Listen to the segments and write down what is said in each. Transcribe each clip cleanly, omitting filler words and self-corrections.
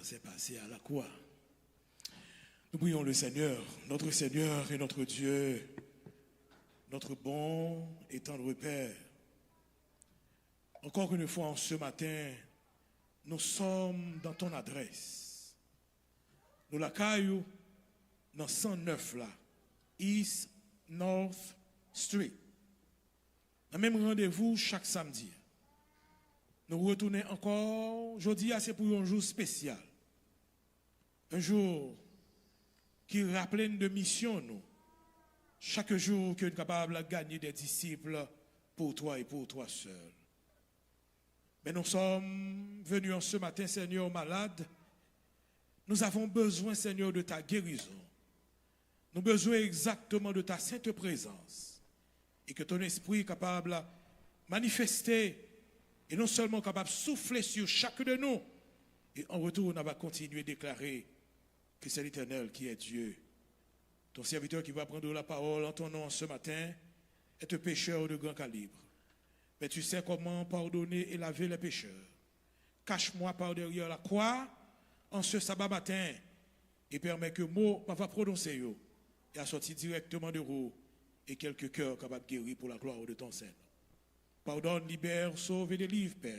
ça s'est passé à la croix. Nous prions le Seigneur et notre Dieu, notre bon et tendre Père. Encore une fois, en ce matin, nous sommes dans ton adresse. Nous la caillou dans 109 là, East North Street. Dans le même rendez-vous chaque samedi. Nous retournons encore. Aujourd'hui, c'est pour un jour spécial. Un jour qui rappelle de mission, nous. Chaque jour que nous sommes capables de gagner des disciples pour toi et pour toi seul. Mais nous sommes venus en ce matin, Seigneur, malades. Nous avons besoin, Seigneur, de ta guérison. Nous avons besoin exactement de ta sainte présence. Et que ton esprit est capable de manifester et non seulement capable de souffler sur chacun de nous. Et en retour, on va continuer à déclarer que c'est l'Éternel qui est Dieu. Ton serviteur qui va prendre la parole en ton nom ce matin est un pécheur de grand calibre. Mais tu sais comment pardonner et laver les pécheurs. Cache-moi par derrière la croix en ce sabbat matin et permets que mot va prononcer et à sortir directement de vous et quelques cœurs capables de guérir pour la gloire de ton Saint. Pardonne, libère, sauve et délivre, Père.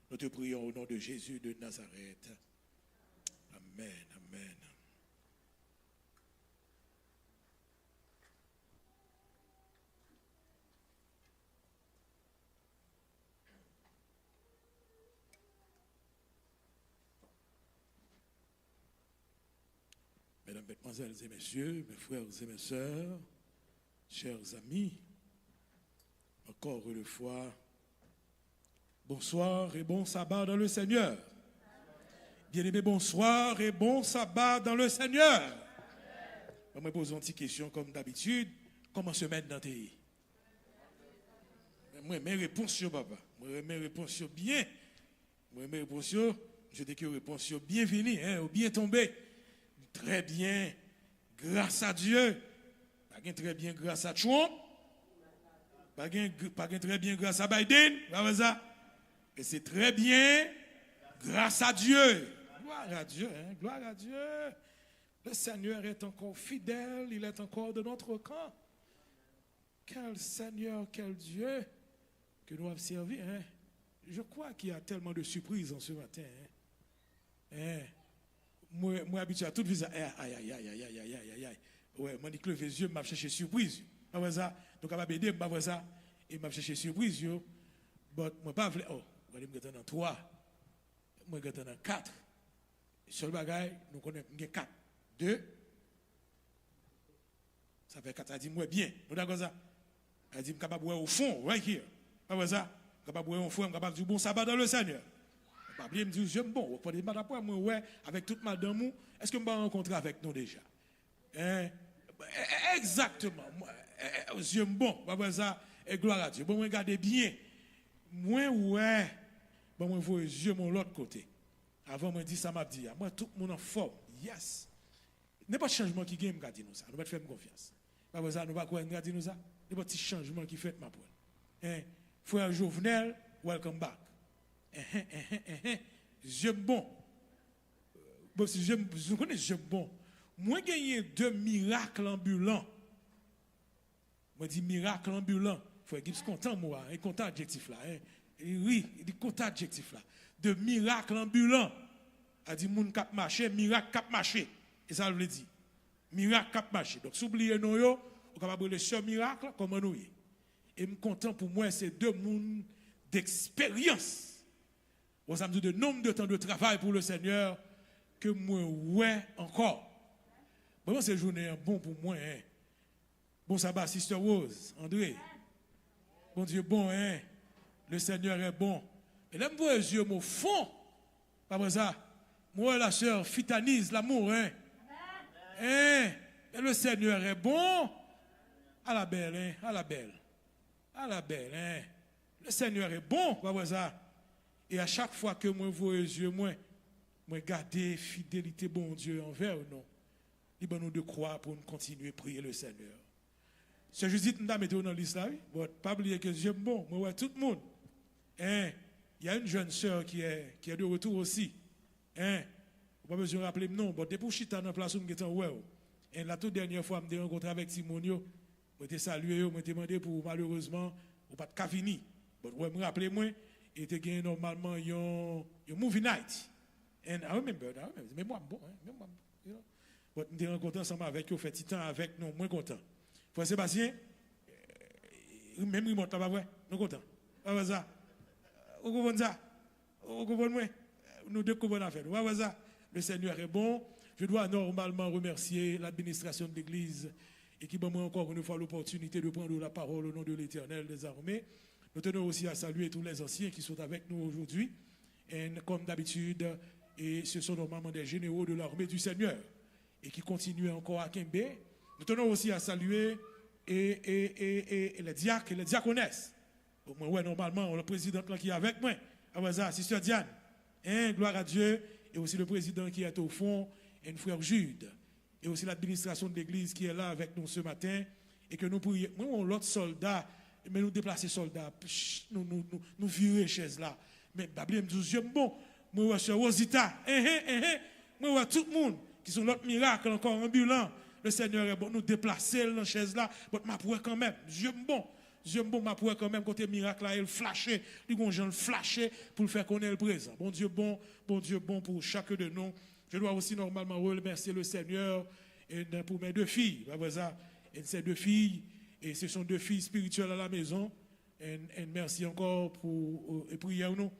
Nous te prions au nom de Jésus de Nazareth. Amen, amen. Mesdames, Mesdemoiselles et Messieurs, mes frères et mes sœurs, chers amis, encore une fois, bonsoir et bon sabbat dans le Seigneur. Bien-aimés, bonsoir et bon sabbat dans le Seigneur. Je me pose une petite question comme d'habitude. Comment se mettre dans tes... Moi, mes réponses, papa. Moi, mes réponses bien. Moi, mes réponses, je dis que les réponses bienvenues, ou bien tombées. Très bien, grâce à Dieu. Pas très bien grâce à Trump. Pas très bien grâce à Biden. Et c'est très bien grâce à Dieu. Gloire à Dieu, hein? Gloire à Dieu. Le Seigneur est encore fidèle, il est encore de notre camp. Quel Seigneur, quel Dieu que nous avons servi. Hein? Je crois qu'il y a tellement de surprises en ce matin. Hein? Moi, habitué à tout visa. Aïe. Ouais, moi, dis que les yeux m'a cherché surprise. Ça. Donc, à m'aider, ça. Et m'a cherché surprise. Mais moi, pas voulu. Oh, moi, je suis dans 3. Moi, je suis dans 4. Seul bagaille, nous connaissons 4. 2. Ça fait 4. Ça dit, moi, bien. Nous d'accord ça? Elle dit, je suis capable de voir au fond, right here. Pas ça? Je suis capable de voir au fond, je suis capable de dire bon sabbat dans le Seigneur. Je me dis, j'aime bon. Moi, ouais, avec toute madame, est-ce que je vais rencontrer avec nous déjà? Exactement. J'aime bon. Ça, et gloire à Dieu. Bon, regardez bien. Moi, ouais. Bon, moi, je yeux mon l'autre côté. Avant, moi, dit ça m'a dit. Moi, tout le monde en forme. Yes. Il n'y a pas de changement qui gagne, nous dit ça. Nous va faire confiance. Ça, nous va quoi, nous dit nous ça. Il n'y a pas de changement qui fait ma poêle. Frère Jovenel, welcome back. J'aime bon. Bon, si je connais j'aime bon. Moi, gagné 2 miracles ambulants. Moi, dis miracle ambulant. Il faut être content, moi. Et content adjectif là. Oui, il dit content adjectif là. De miracle ambulant. Il dit moun cap marché, miracle cap marché. Et ça veut dire. Miracle cap marché. Donc, si vous oubliez nous, vous êtes capable de ce miracle, comment nous y. Et je suis content pour moi, c'est 2 mondes d'expérience. On ça me dit de nombre de temps de travail pour le Seigneur que moi, ouais, encore. Bon, cette journée est bon pour moi. Hein. Bon sabbat, Sister Rose, André. Bon Dieu, bon, hein. Le Seigneur est bon. Et là, je vois les yeux, mon fond. Pas ça. Moi, la sœur, fitanise l'amour, hein. Hein. Et le Seigneur est bon. À la belle, hein. À la belle. À la belle, hein. Le Seigneur est bon, pas ça. Et à chaque fois que moi vois les yeux, moi garder fidélité bon Dieu envers nous. Il va nous de croire pour nous continuer à prier le Seigneur. C'est juste nous mettons dans l'islam, oui. Pas oublier que j'aime bon, moi ouais tout le monde. Hein, il y a une jeune sœur qui est de retour aussi. Hein, pas besoin de rappeler non, bon, depuis chita dans la place où je suis ouais. Et la toute dernière fois, je me rencontré avec Simonio, je te salué, je me demandé pour malheureusement, ou pas de cavini. Bon, je me rappelle moi, et tu gagné normalement un movie night. And I remember, mais moi, bon, you know. Bon, je me rencontré ensemble avec eux, fait petit temps avec nous, moins content. Frère Sébastien, même remonte là, pas vrai, nous content. Pas ça. Vous comprenez ça? Vous comprenez? Nous deux comprenons affaire. Pas ça. Le Seigneur est bon. Je dois normalement remercier l'administration de l'Église et qui m'a encore une fois l'opportunité de prendre la parole au nom de l'Éternel des armées. Nous tenons aussi à saluer tous les anciens qui sont avec nous aujourd'hui. Et comme d'habitude, et ce sont normalement des généraux de l'armée du Seigneur et qui continuent encore à Kembe. Nous tenons aussi à saluer les diacres et les diaconesses. Ouais, normalement, le président qui est avec moi, Sister Diane, gloire à Dieu, et aussi le président qui est au fond, et frère Jude, et aussi l'administration de l'église qui est là avec nous ce matin, et que nous pourrions, nous, l'autre soldat, mais nous déplacer soldats, nous virer chaises là. Mais Babli me dit, Dieu bon, moi, je suis Rosita, moi, tout le monde, qui sont notre miracle encore ambulant, le Seigneur est bon, nous déplacer dans la chaise là, mais ma pour quand même, Dieu bon. Dieu bon, ma pour quand même, côté miracle là, il flashait, il le flashait pour le faire connaître le présent. Bon Dieu bon pour chacun de nous. Je dois aussi normalement remercier le Seigneur et pour mes deux filles. Et ces deux filles, et ce sont deux filles spirituelles à la maison. Et merci encore pour prière nous.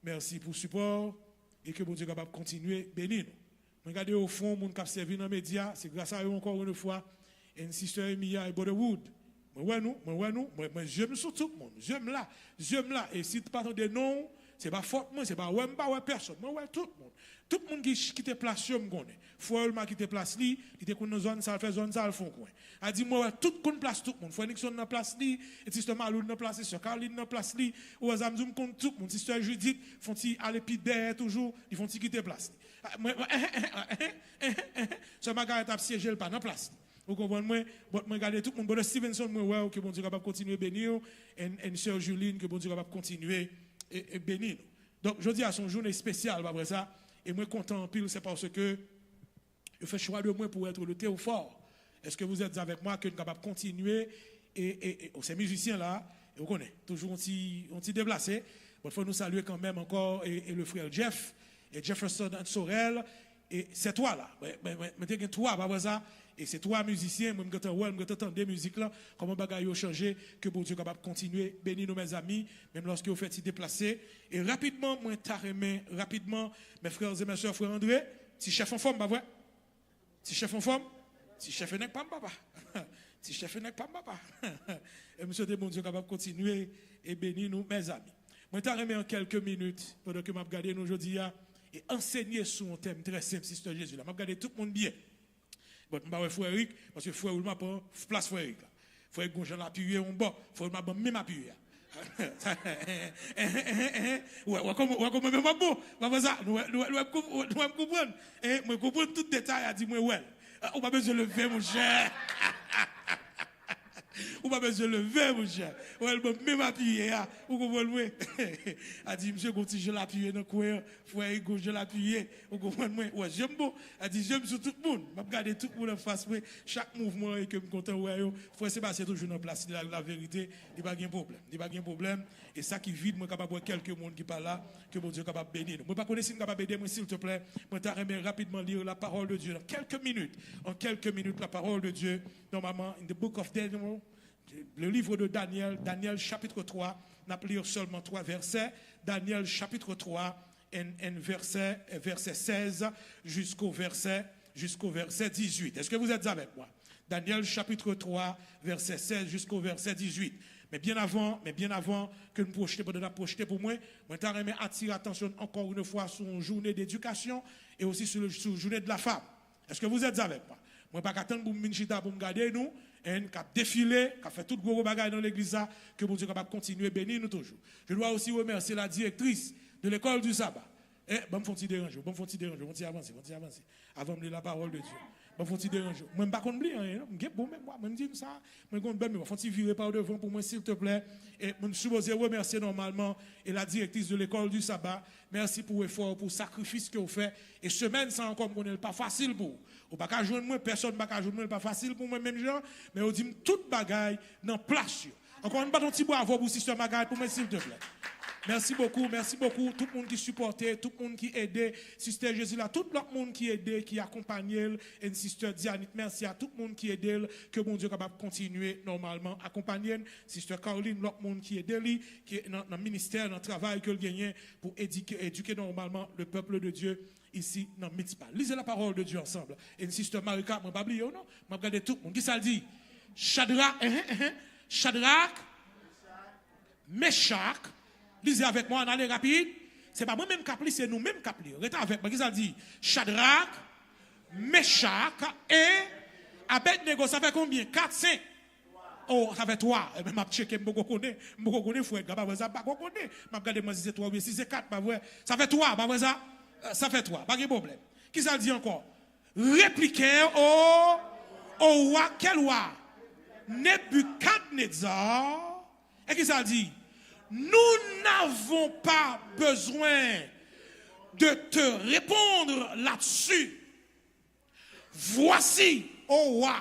Merci pour le support et que bon Dieu est capable de continuer à bénir nous. Regardez au fond, mon qui a servi dans les médias, c'est grâce à eux encore une fois. Et Sister Emilia et Borderwood. Moi, j'aime sur tout le monde. J'aime là. Et si tu parles de non, c'est pas faute, moi, c'est pas ouais, personne. Moi, tout le monde. Tout le monde qui te place, je me connais. Faut qui te place, il te connaît dans zone, ça fait zone, ça le fond. A dit, moi, tout le monde place tout le monde. Faut Nixon dans place, et Sister Malou dans place, Sister Caroline dans place, ou Azamzoum compte tout le monde. Sister Judith, font-ils aller derrière toujours, ils font-ils quitter place. Ce Margaret a siégé pas dans place. Vous comprenez? Moi, regardez tout le monde. Bon, Stevenson, moi, que bon Dieu capable continuer à bénir. Et Sœur Juline, que bon Dieu capable continuer à bénir. Donc, je dis à son journée spéciale, après ça. Et moi, content en pile, c'est parce que je fais choix de moi pour être le théophore. Est-ce que vous êtes avec moi que nous sommes capables de continuer? Et ces musiciens-là, vous connaissez, toujours on s'y déplacé. Il faut nous saluer quand même encore et le frère Jeff, et Jefferson Sorel. Et c'est toi là. Mais toi, pas ça. Et c'est trois musiciens, moi, je entends des musiques là, comment bagaille ont changé, que bon Dieu est capable de continuer, bénir nous, mes amis, même lorsque vous faites s'y déplacer. Et rapidement, moi, rapidement, mes frères et mes soeurs, frère André, si chef en forme, pas vrai? Si chef en forme? Si chef n'est pas papa. Si chef n'est pas papa. Et monsieur de bon Dieu est capable de continuer et bénir nous, mes amis. Moi, je en quelques minutes, pendant que je regarde nous aujourd'hui, et enseigner sur un thème très simple, Sister Jésus. Je regarde tout le monde bien. Bon, je vais frère Eric, parce que frère Oulma prend place frère Eric. Frère Eric, je l'appuie en bas, frère Oulma prend même appui. Ouais, comme même pas bon. Ça, nous comprendre. Et moi, comprendre tout détail, a dit, moi, ouais. On va besoin de lever, mon cher. Ou pas besoin de lever, mon cher. Ou elle m'a même appuyé. Vous comprenez? Elle dit, monsieur, quand je l'appuie dans le coin, frère Hugo, je l'appuie. Vous comprenez? Ouais, j'aime bon. Elle dit, j'aime sur tout le monde. Je regarde tout le monde en face. Chaque mouvement et que je suis content. Frère Sébastien, toujours en place. La vérité, il n'y a pas de problème. Il n'y a pas de problème. Et ça qui vide, moi, je suis capable de quelques monde qui parlent là, que mon Dieu est capable de bénir. Moi, je ne sais pas si je suis capable de bénir, s'il te plaît. Moi, je vais rapidement lire la parole de Dieu. En quelques minutes, la parole de Dieu. Normalement, in the book of Daniel, le livre de Daniel, Daniel chapitre 3, n'a pas lire seulement 3 versets. Daniel chapitre 3, verset 16 jusqu'au verset 18. Est-ce que vous êtes avec moi? Daniel chapitre 3, verset 16 jusqu'au verset 18. Mais bien avant que nous projeter pour moi, je t'aimerais attirer l'attention encore une fois sur une journée d'éducation et aussi sur une journée de la femme. Est-ce que vous êtes avec moi? Moi, pas qu'attendre pour me garder nous, et qui a défilé, qui a fait tout le gros bagage dans l'église, que mon Dieu est capable de continuer à bénir nous toujours. Je dois aussi remercier la directrice de l'école du sabbat. Bon, faut-il déranger, bon, faut-il déranger, faut-il avancer, avant de lire la parole de Dieu. Bon, faut-il déranger. Moi, je ne vais pas oublier rien. Bon, même moi, je me dis ça. Je me dis, mais faut-il virer par devant pour moi, s'il te plaît. Et je suis supposé remercier normalement et la directrice de l'école du sabbat. Merci pour l'effort, pour le sacrifice que vous faites. Et semaine, ça encore, ce n'est pas facile pour vous. Vous ne pouvez pas joindre moi, personne ne peut pas joindre moi, ce n'est pas facile pour moi, même gens. Mais vous dites, toute bagaille dans place. Encore une fois, un petit bravo pour Sister Margaret, pour moi, s'il te plaît. Merci beaucoup, tout le monde qui supportait, tout le monde qui aidait, Sister Jésus là, tout le monde qui aidait, qui accompagnait, et Sister Dianit, merci à tout le monde qui aidait, que mon Dieu est capable de continuer normalement accompagner, Sister Caroline, l'autre monde qui aidait, qui est dans le ministère, dans le travail que gagne pour éduquer normalement le peuple de Dieu ici dans Mitzpah. Lisez la parole de Dieu ensemble. Et Sister Marika, je ne vais pas oublier, non? Je vais regarder tout le monde. Qui ça dit? Shadrach, Meshach. Lisez avec moi, on allait rapide. Ce n'est pas moi-même qui applique, c'est nous-mêmes qui appliquons. Restez avec moi. Qu'est-ce que ça dit? Shadrach, Meshach et Abednego. Ça fait combien? 4, 5. Oh, ça fait 3. Je vais checker, je vais connaître. Je vais connaître, frère. Je vais connaître. Je vais regarder si c'est 3 ou si c'est 4. Ça fait 3. Ça fait 3. Pas de problème. Qui ça dit encore? Répliquer au roi. Quel roi? Nebuchadnezzar. Et qui ça dit? Nous n'avons pas besoin de te répondre là-dessus. Voici, ô roi,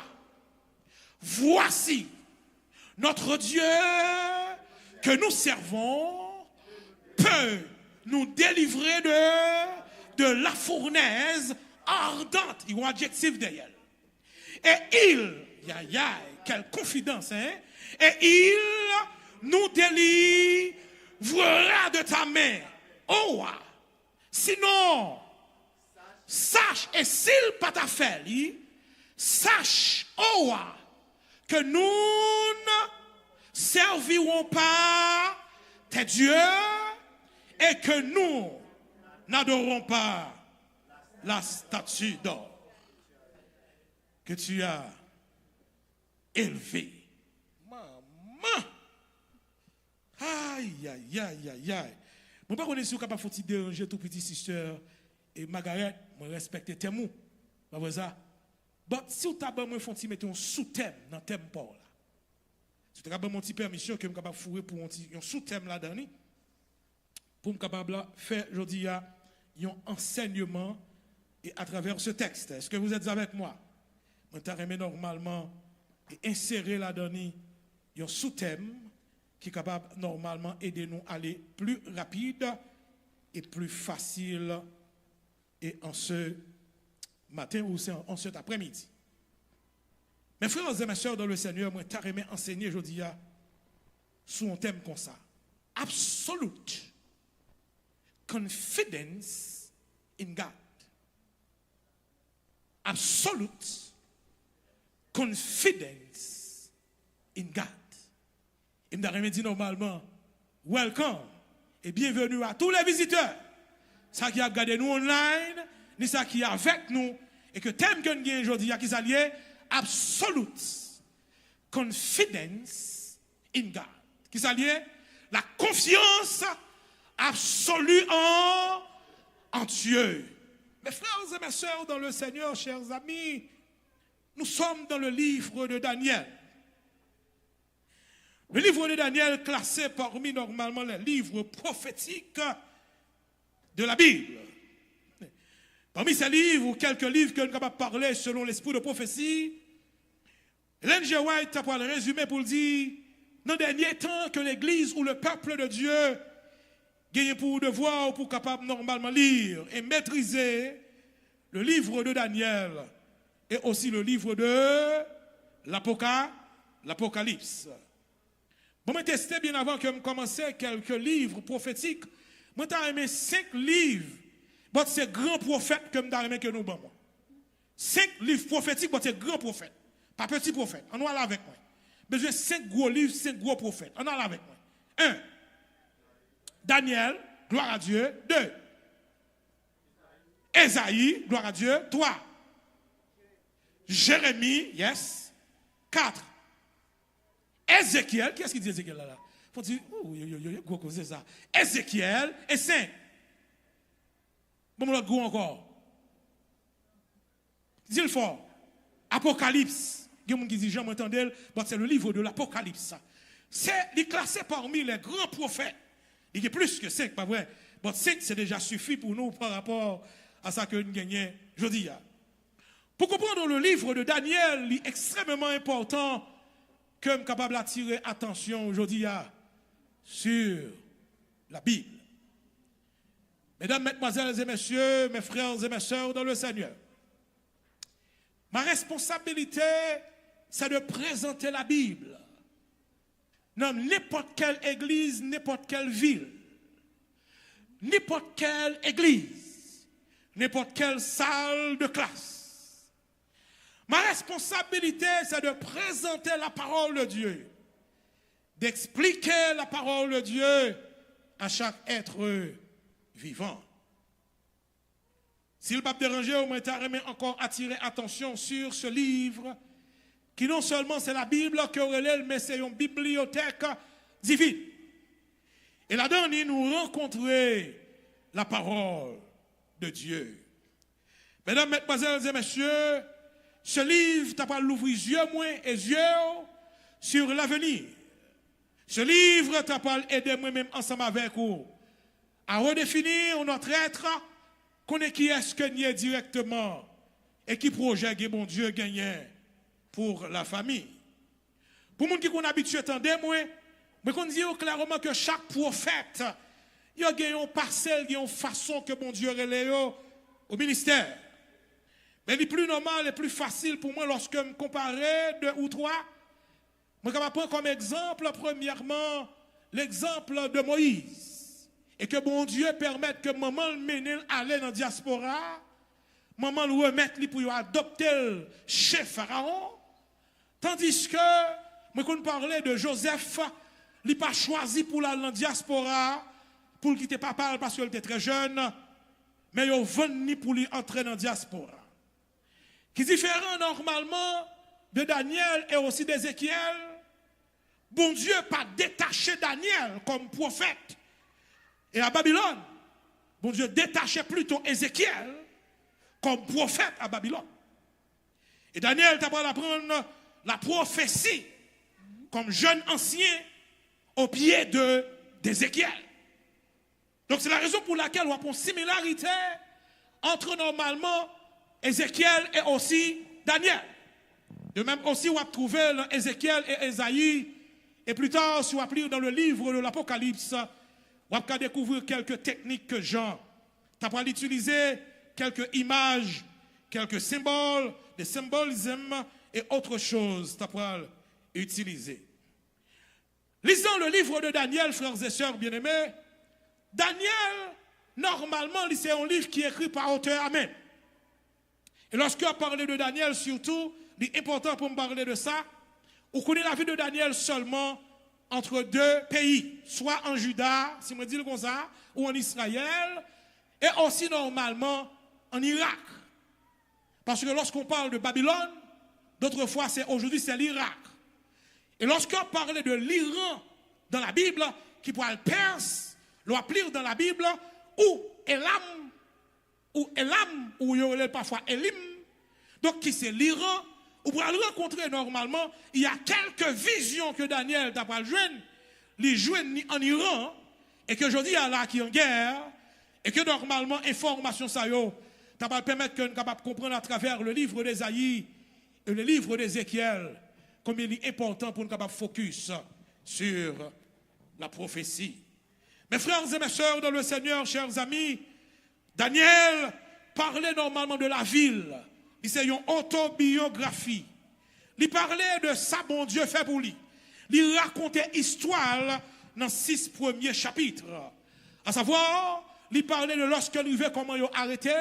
voici notre Dieu que nous servons peut nous délivrer de la fournaise ardente. Il y a un adjectif derrière. Et quelle confidence, hein? Et il nous délivrera de ta main. Oh, roi. Sinon, sache, et s'il pas t'a fait, sache, oh, roi, que nous ne servirons pas tes dieux et que nous n'adorons pas la statue d'or que tu as élevée. Maman! Aïe, aïe, aïe, aïe, aïe. Je ne sais pas si vous capable de déranger tout petit sister et Margaret, je respecte tes mots. Pas ça? Bon, si vous avez besoin de mettre un sous-thème dans le thème Paul, si vous avez besoin de permission que je suis capable de fourrer pour un sous-thème là-dedans, pour me capable de faire aujourd'hui un enseignement et à travers ce texte. Est-ce que vous êtes avec moi? Je vais normalement insérer là-dedans un sous-thème qui est capable normalement aider nous à aller plus rapide et plus facile et en ce matin ou en cet après-midi. Mes frères et mes sœurs dans le Seigneur, moi, t'as aimé enseigner aujourd'hui sous un thème comme ça. Absolute confidence in God. Absolute confidence in God. Et je me dit normalement, welcome et bienvenue à tous les visiteurs. Ça qui a regardé nous online, ni ça qui est avec nous, et que thème que nous avons aujourd'hui, qui s'allie, absolute confidence in God. Qui s'allie, la confiance absolue en Dieu. Mes frères et mes sœurs dans le Seigneur, chers amis, nous sommes dans le livre de Daniel. Le livre de Daniel classé parmi normalement les livres prophétiques de la Bible. Parmi ces livres, quelques livres que nous sommes capables de parler selon l'esprit de prophétie, Ellen G. White a le résumé pour dire, dans le dernier temps que l'Église ou le peuple de Dieu gagne pour devoir ou pour capable normalement lire et maîtriser le livre de Daniel et aussi le livre de l'Apocalypse. Bon, je testé bien avant que je commence quelques livres prophétiques. Moi, j'ai aimé 5 livres. Bon, c'est grand prophète que j'ai aimé que nous avons. 5 livres prophétiques, bon, c'est grand prophète. Pas petit prophète. On va aller avec moi. Besoin de 5 gros livres, 5 gros prophètes. On va aller avec moi. 1. Daniel, gloire à Dieu. 2. Esaïe, gloire à Dieu. 3. Jérémie, yes. 4. Ézéchiel, qu'est-ce qu'il dit Ézéchiel là? Faut dire, oh, c'est ça. Ézéchiel et 5. Bon, l'autre goût encore. Dis le fort. Apocalypse. Il y a des gens qui disent, j'aime entendre, c'est le livre de l'Apocalypse. Il est classé parmi les grands prophètes. Il y a plus que 5, pas vrai? Bon, 5, c'est déjà suffit pour nous par rapport à ça que nous gagnons aujourd'hui. Pour comprendre le livre de Daniel, il est extrêmement important que nous sommes capables d'attirer attention aujourd'hui sur la Bible. Mesdames, mesdemoiselles et messieurs, mes frères et mes sœurs dans le Seigneur, ma responsabilité, c'est de présenter la Bible dans n'importe quelle église, n'importe quelle ville, n'importe quelle église, n'importe quelle salle de classe. Ma responsabilité, c'est de présenter la parole de Dieu, d'expliquer la parole de Dieu à chaque être vivant. S'il ne va pas déranger, on m'a encore attirer attention sur ce livre, qui non seulement c'est la Bible que relève, mais c'est une bibliothèque divine. Et là-dedans, nous rencontrons la parole de Dieu. Mesdames, mesdemoiselles et messieurs, ce livre t'a pas l'ouvrir yeux moins et yeux sur l'avenir. Ce livre t'a pas aider moi-même ensemble avec vous à redéfinir notre être, connaître qui est-ce que nous est directement et qui projet que bon Dieu gagne pour la famille. Pour les gens qui sont habitués à entendre, mais qu'on dit clairement que chaque prophète, il y a une parcelle, il y a une façon que bon Dieu relève au ministère. Mais le plus normal et plus facile pour moi lorsque je me compare deux ou trois, je vais prendre comme exemple, premièrement, l'exemple de Moïse. Et que bon Dieu permette que maman le mène aller dans la diaspora, maman le remette pour adopter chez Pharaon, tandis que, je vais parler de Joseph, il n'a pas choisi pour aller dans la diaspora, pour quitter papa parce qu'il était très jeune, mais il a venu pour lui entrer dans la diaspora. Qui est différent normalement de Daniel et aussi d'Ézéchiel. Bon Dieu pas détaché Daniel comme prophète. Et à Babylone, bon Dieu détachait plutôt Ézéchiel comme prophète à Babylone. Et Daniel t'a pas apprendre la prophétie comme jeune ancien au pied d'Ézéchiel. Donc c'est la raison pour laquelle on a une similarité entre normalement Ézéchiel et aussi Daniel. De même aussi, on va trouver Ézéchiel et Ésaïe. Et plus tard, si on va lire dans le livre de l'Apocalypse, on va découvrir quelques techniques que Jean a utilisé, quelques images, quelques symboles, des symbolismes et autre chose qu'on utiliser. Lisant le livre de Daniel, frères et sœurs bien-aimés, Daniel, normalement, c'est un livre qui est écrit par auteur Amen. Et lorsqu'on parle de Daniel, surtout, il est important pour me parler de ça, on connaît la vie de Daniel seulement entre deux pays, soit en Juda, si je dis comme ça, ou en Israël, et aussi normalement en Irak. Parce que lorsqu'on parle de Babylone, d'autres fois, aujourd'hui, c'est l'Irak. Et lorsqu'on parle de l'Iran dans la Bible, qui pourrait le Perse, le lire dans la Bible, ou Elam, ou il y a parfois Elim, donc qui c'est l'Iran, ou pour le rencontrer normalement, il y a quelques visions que Daniel t'a pas joué, les jouer en Iran, et que je dis à là qui est en guerre, et que normalement, information ça yo, t'as pas permettre que nous capable comprendre à travers le livre d'Ésaïe et le livre d'Ézéchiel, combien il est important pour nous capable focus sur la prophétie. Mes frères et mes sœurs dans le Seigneur, chers amis, Daniel parlait normalement de la ville. C'est une autobiographie. Il parlait de ça, bon Dieu fait pour lui. Il racontait histoire dans 6 premiers chapitres. À savoir, il parlait de lorsqu'il arrivait, comment il a arrêté,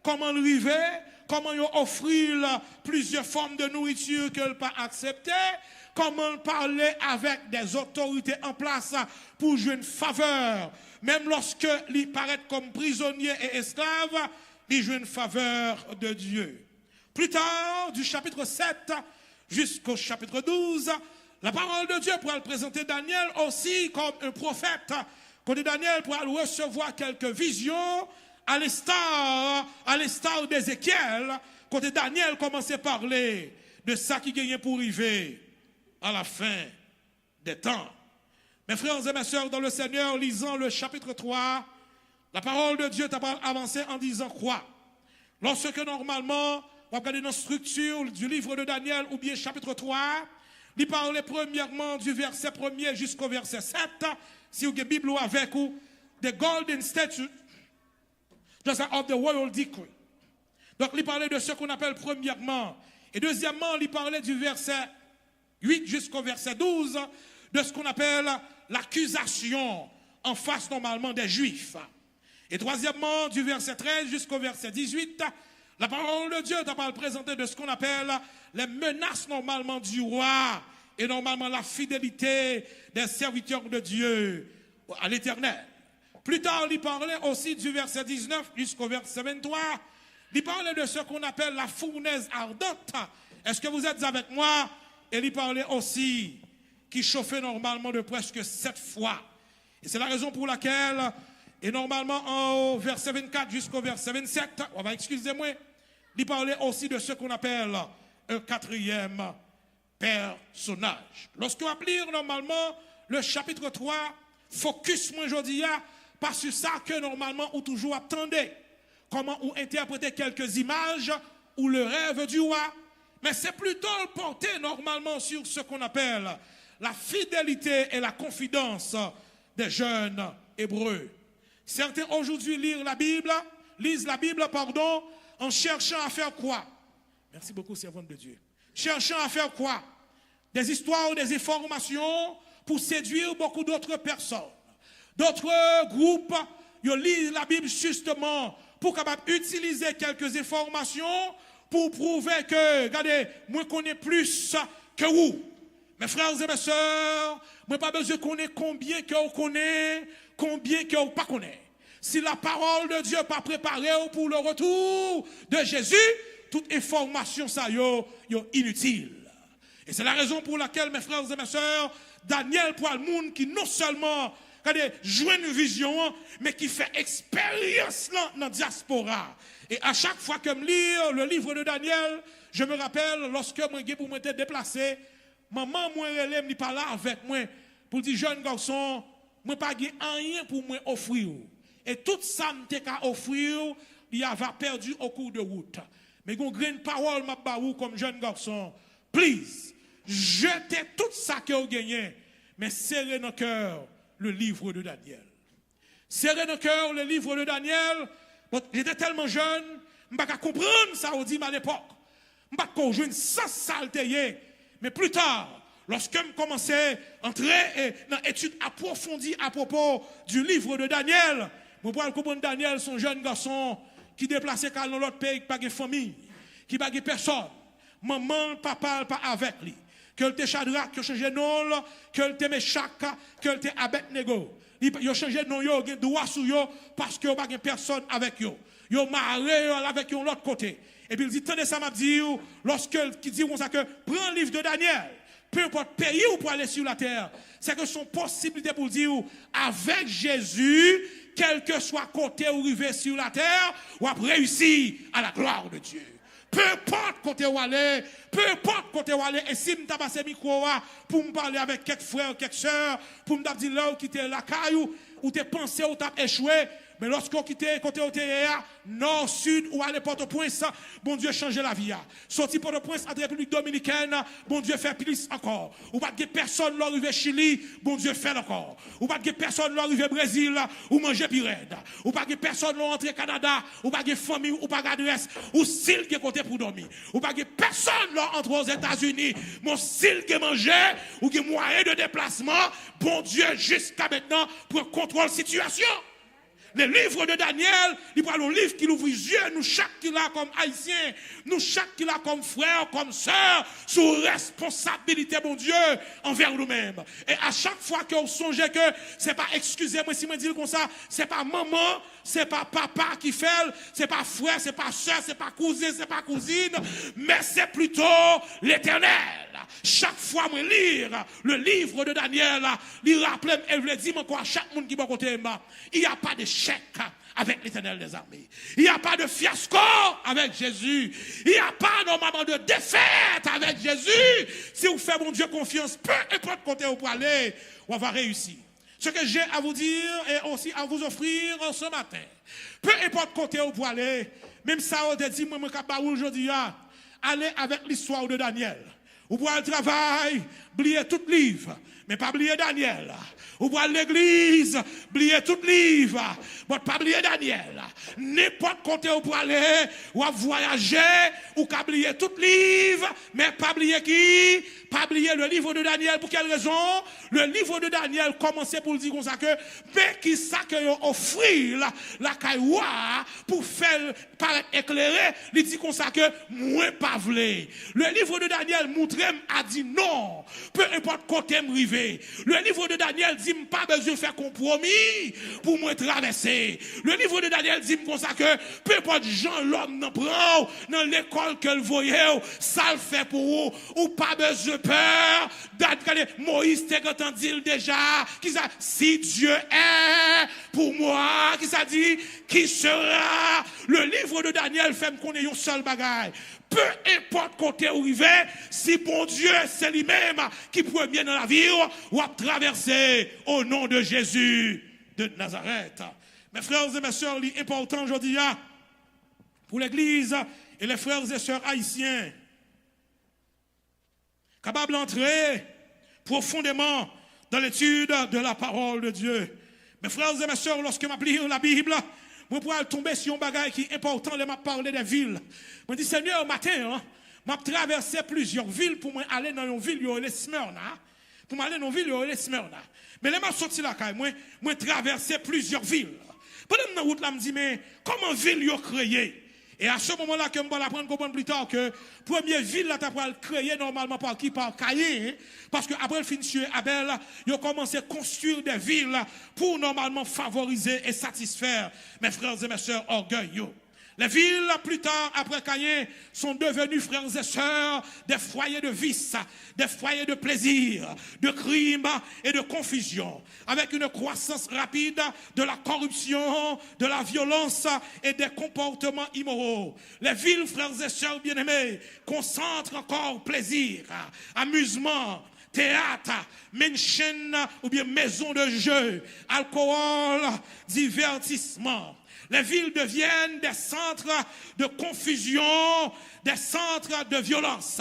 comment il arrivait, comment il a offert plusieurs formes de nourriture qu'il n'a pas acceptées, comment il parlait avec des autorités en place pour jouer une faveur. Même lorsqu'il paraît comme prisonnier et esclave, il joue une faveur de Dieu. Plus tard, du chapitre 7 jusqu'au chapitre 12, la parole de Dieu pourra présenter Daniel aussi comme un prophète. Quand Daniel pourra recevoir quelques visions à l'instar d'Ézéchiel, quand Daniel commençait à parler de ça qui gagnait pour arriver à la fin des temps. Mes frères et mes sœurs dans le Seigneur, lisant le chapitre 3, la parole de Dieu t'a avancé en disant quoi? Lorsque normalement, on va regarder dans la structure du livre de Daniel ou bien chapitre 3, il parlait premièrement du verset 1er jusqu'au verset 7, si vous avez une Bible avec vous, the golden statue just of the royal decree. Donc, il parlait de ce qu'on appelle premièrement. Et deuxièmement, il parlait du verset 8 jusqu'au verset 12, de ce qu'on appelle l'accusation en face normalement des Juifs. Et troisièmement, du verset 13 jusqu'au verset 18, la parole de Dieu t'a présenté de ce qu'on appelle les menaces normalement du roi et normalement la fidélité des serviteurs de Dieu à l'Éternel. Plus tard, il parlait aussi du verset 19 jusqu'au verset 23. Il parlait de ce qu'on appelle la fournaise ardente. Est-ce que vous êtes avec moi? Et il parlait aussi qui chauffait normalement de presque 7 fois. Et c'est la raison pour laquelle, et normalement au verset 24 jusqu'au verset 27, on va excusez-moi, il parlait aussi de ce qu'on appelle un quatrième personnage. Lorsqu'on va lire normalement le chapitre 3, focus moi aujourd'hui, pas sur ça que normalement on toujours attendait. Comment on interpréter quelques images ou le rêve du roi. Mais c'est plutôt porté normalement sur ce qu'on appelle la fidélité et la confidence des jeunes hébreux. Certains aujourd'hui lisent la Bible, en cherchant à faire quoi? Merci beaucoup, servante de Dieu. Cherchant à faire quoi? Des histoires, des informations pour séduire beaucoup d'autres personnes. D'autres groupes, ils lisent la Bible justement pour capable utiliser quelques informations pour prouver que, regardez, moi je connais plus que vous. Mes frères et mes sœurs, moi pas besoin de connaître combien que vous connaissez, combien que vous pas connaissez. Si la parole de Dieu pas préparée pour le retour de Jésus, toute information ça yo inutile. Et c'est la raison pour laquelle, mes frères et mes sœurs, Daniel pour le monde qui non seulement joue une vision, mais qui fait expérience dans la diaspora. Et à chaque fois que je lis le livre de Daniel, je me rappelle lorsque moi pour m'être déplacé, maman moi elle n'est pas là avec moi pour dire jeune garçon, moi pas rien pour moi offrir. Et tout ça m'était qu'à offrir, il avait perdu au cours de route. Mais une grande parole m'a baou comme jeune garçon. Please, jetez tout ça que vous gagnez, mais serrez dans le cœur le livre de Daniel. Serrez dans le cœur le livre de Daniel. J'étais tellement jeune, je ne pouvais pas comprendre ça au dit à l'époque. Je ne pouvais pas comprendre ça salté. Mais plus tard, lorsque je commençais à entrer dans l'étude approfondie à propos du livre de Daniel, je pouvais comprendre Daniel, son jeune garçon, qui déplaçait dans l'autre pays, qui n'a pas de famille, qui n'a pas de personne. Maman, papa, pas avec lui. Que le Shadrach, que changé de nom, que le Meshach, que le Abednego. Ils ont changé de nom, ils ont droit sur eux parce qu'il n'y a pas personne avec eux. Ils ont marré avec eux de l'autre côté. Et puis il dit, tenez ça m'a dit, lorsqu'il dit ça que prends le livre de Daniel, peu importe pays où pour aller sur la terre, c'est que son possibilité pour dire, avec Jésus, quel que soit côté où arriver sur la terre, ou après réussir à la gloire de Dieu. Peu importe côté où aller, peu importe côté où aller, et si je passe le micro pour me parler avec quelques frères, quelques sœurs, pour me dire là où quitter la caillou, où tu pensé où tu as échoué, mais lorsqu'on quitte côté où tu es, nord, sud, ou aller Port-au-Prince, bon Dieu change la vie. Sorti Port-au-Prince à la République Dominicaine, bon Dieu fait plus encore. Ou pas de personne là arrivé Chili, bon Dieu fait encore. Ou pas de personne là arrivé Brésil, ou manger pirate. Ou pas de personne là entré Canada, ou pas de famille, ou pas d'adresse, ou s'il qui côté pour dormir. Ou pas de personne là entre aux États-Unis, mon s'il qui manger, ou qui moyen de déplacement, bon Dieu jusqu'à maintenant pour contrôler la situation. Le livre de Daniel, il parle un livre qui ouvre les yeux, nous chaque qui l'a comme haïtien, nous chaque qui l'a comme frère, comme sœur, sous responsabilité, mon Dieu, envers nous-mêmes. Et à chaque fois qu'on songe que c'est pas, excusez-moi si je dis comme ça, c'est pas maman, c'est pas papa qui fait, c'est pas frère, c'est pas soeur, c'est pas cousin, c'est pas cousine, mais c'est plutôt l'Éternel. Chaque fois que je lis le livre de Daniel, il rappelle et je dis encore à chaque monde qui va côté, il n'y a pas d'échec avec l'Éternel des armées. Il n'y a pas de fiasco avec Jésus. Il n'y a pas normalement de défaite avec Jésus. Si vous faites mon Dieu confiance, peu importe côté où vous allez, on va réussir. Ce que j'ai à vous dire et aussi à vous offrir ce matin, peu importe côté où vous allez, même ça on te dit, moi je suis aujourd'hui, allez avec l'histoire de Daniel. Vous pouvez le travail, oubliez tout livre, mais pas oublier Daniel. Ou pour l'église, oubliez tout livre, mais pas oublier Daniel. N'importe côté où vous aller, ou à voyager, ou qu'à oublier tout livre, mais pas oublier qui? Pas oublier le livre de Daniel. Pour quelle raison? Le livre de Daniel commençait pour le dire comme ça que, mais qui ça que offrir la cailloua pour faire paraître éclairé, il dit comme ça que, moi pas voulé. Le livre de Daniel montre a dit non, peu importe côté m'rivé. Le livre de Daniel dit pas besoin de faire compromis pour moi traverser. Le livre de Daniel dit comme ça que peu importe Jean l'homme n'en prend dans l'école que le voyait, ça le fait pour vous ou pas besoin de peur. Moïse t'a entendu déjà qui ça si Dieu est pour moi, qui ça dit qui sera. Le livre de Daniel fait me connaître un seul bagage. Peu importe côté où il va, si bon Dieu c'est lui-même qui pourrait bien dans la vie ou à traverser au nom de Jésus de Nazareth. Mes frères et mes sœurs, l'important aujourd'hui pour l'Église et les frères et sœurs haïtiens, capables d'entrer profondément dans l'étude de la parole de Dieu. Mes frères et mes sœurs, lorsque je lis la Bible, je pourrais tomber sur un bagage qui est important, je vais parler des villes. Je dis, Seigneur, au matin, je traversé plusieurs villes pour aller dans une ville, il y a Smyrna. Pour aller dans une ville, il y a Smyrna. Mais là, je suis sorti là, je traversé plusieurs villes. Pendant que je route là, je me dis, mais comment ville y a créé? Et à ce moment-là, que je vais apprendre comprendre plus tard que première ville là, tu as créé normalement par qui? Par Caïn. Parce qu'après le fin de Abel, ils ont commencé à construire des villes pour normalement favoriser et satisfaire mes frères et mes sœurs orgueilleux. Les villes, plus tard, après Caïn, sont devenues, frères et sœurs, des foyers de vice, des foyers de plaisir, de crimes et de confusion, avec une croissance rapide de la corruption, de la violence et des comportements immoraux. Les villes, frères et sœurs bien-aimés, concentrent encore plaisir, amusement, théâtre, mansion ou bien maison de jeu, alcool, divertissement. Les villes deviennent des centres de confusion, des centres de violence.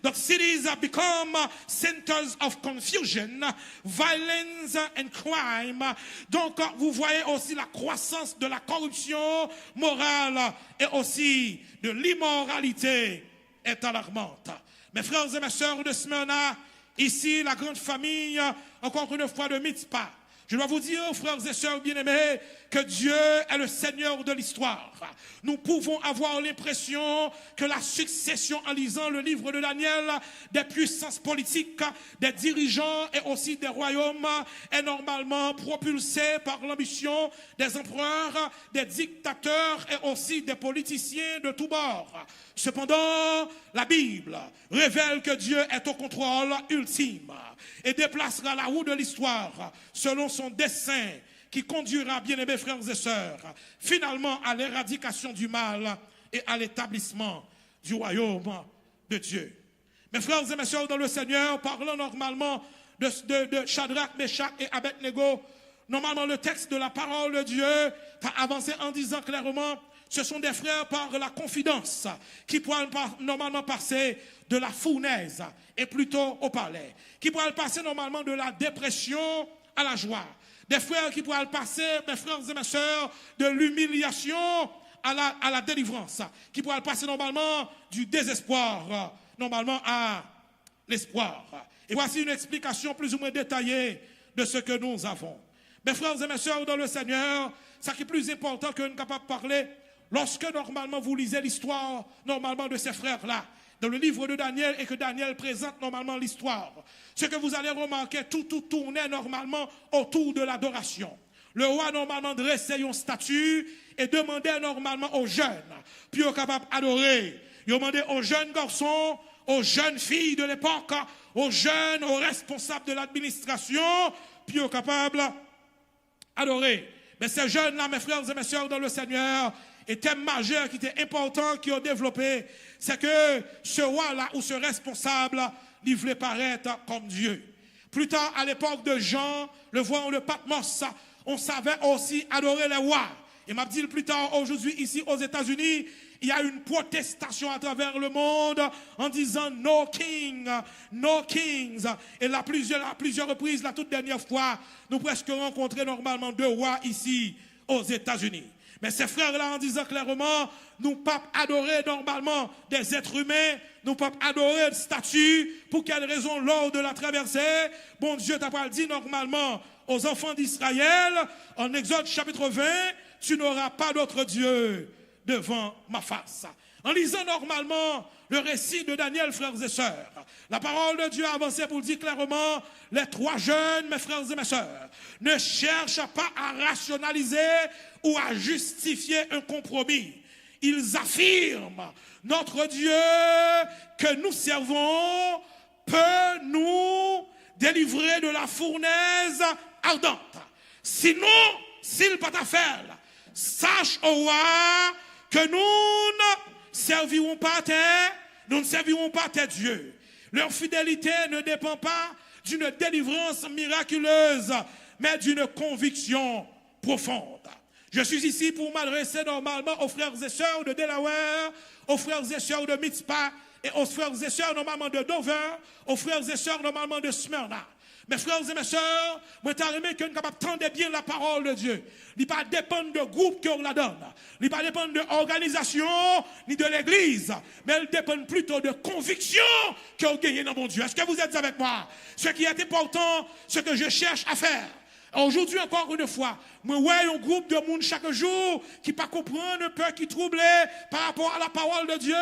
Donc, cities have become centers of confusion, violence and crime. Donc, vous voyez aussi la croissance de la corruption morale et aussi de l'immoralité est alarmante. Mes frères et mes sœurs de Smyrna, ici, la grande famille, encore une fois, de Mitzpah. Je dois vous dire, frères et sœurs bien-aimés, que Dieu est le Seigneur de l'histoire. Nous pouvons avoir l'impression que la succession, en lisant le livre de Daniel, des puissances politiques, des dirigeants et aussi des royaumes est normalement propulsée par l'ambition des empereurs, des dictateurs et aussi des politiciens de tous bords. Cependant, la Bible révèle que Dieu est au contrôle ultime et déplacera la roue de l'histoire selon son dessein qui conduira, bien-aimés frères et sœurs, finalement à l'éradication du mal et à l'établissement du royaume de Dieu. Mes frères et mes sœurs dans le Seigneur, parlons normalement de Shadrach, Meshach et Abednego. Normalement, le texte de la parole de Dieu a avancé en disant clairement, ce sont des frères par la confidence qui pourraient normalement passer de la fournaise et plutôt au palais, qui pourraient passer normalement de la dépression à la joie. Des frères qui pourraient passer, mes frères et mes sœurs, de l'humiliation à la délivrance, qui pourraient passer normalement du désespoir, normalement à l'espoir. Et voici une explication plus ou moins détaillée de ce que nous avons. Mes frères et mes sœurs dans le Seigneur, ce qui est plus important que nous sommes capables de parler, lorsque normalement vous lisez l'histoire normalement de ces frères-là, dans le livre de Daniel, et que Daniel présente normalement l'histoire, ce que vous allez remarquer, tout tournait normalement autour de l'adoration, Le roi normalement dressait une statue et demandait normalement aux jeunes, puis aux capables d'adorer. Il demandait aux jeunes garçons, aux jeunes filles de l'époque, aux jeunes, aux responsables de l'administration, puis aux capables d'adorer. Mais ces jeunes-là, mes frères et mes sœurs dans le Seigneur, et thème majeur qui était important, qui ont développé, c'est que ce roi-là ou ce responsable, il voulait paraître comme Dieu. Plus tard, à l'époque de Jean, le roi de Patmos, on savait aussi adorer les rois. Et m'a dit plus tard, aujourd'hui, ici aux États-Unis, il y a une protestation à travers le monde en disant no king, no kings. Et à plusieurs reprises, la toute dernière fois, nous presque rencontré normalement 2 rois ici aux États-Unis. Mais ces frères-là, en disant clairement, nous ne pouvons pas adorer normalement des êtres humains, nous ne pouvons pas adorer de statues. Pour quelle raison, lors de la traversée, bon Dieu t'a pas dit normalement aux enfants d'Israël, en Exode chapitre 20, tu n'auras pas d'autre Dieu devant ma face. En lisant normalement le récit de Daniel, frères et sœurs, la parole de Dieu a avancé pour dire clairement, les 3 jeunes, mes frères et mes sœurs, ne cherchent pas à rationaliser ou à justifier un compromis. Ils affirment, notre Dieu que nous servons peut nous délivrer de la fournaise ardente. Sinon, s'il pas ta faire, sache au roi que nous ne servirons pas nous ne servirons pas tes dieux. Leur fidélité ne dépend pas d'une délivrance miraculeuse, mais d'une conviction profonde. Je suis ici pour m'adresser normalement aux frères et sœurs de Delaware, aux frères et sœurs de Mitzpah et aux frères et sœurs normalement de Dover, aux frères et sœurs normalement de Smyrna. Mes frères et mes sœurs, moi t'as aimé que nous capable tendre bien la parole de Dieu. Il ne pas dépendre de groupe qu'on la donne. Il ne pas dépendre de organisation ni de l'église, mais elle dépend plutôt de conviction qu'on gagne dans mon Dieu. Est-ce que vous êtes avec moi? Ce qui est important, ce que je cherche à faire. Aujourd'hui, encore une fois, moi, ouais, un groupe de monde chaque jour qui pas comprendre, peur, qui trouble par rapport à la parole de Dieu.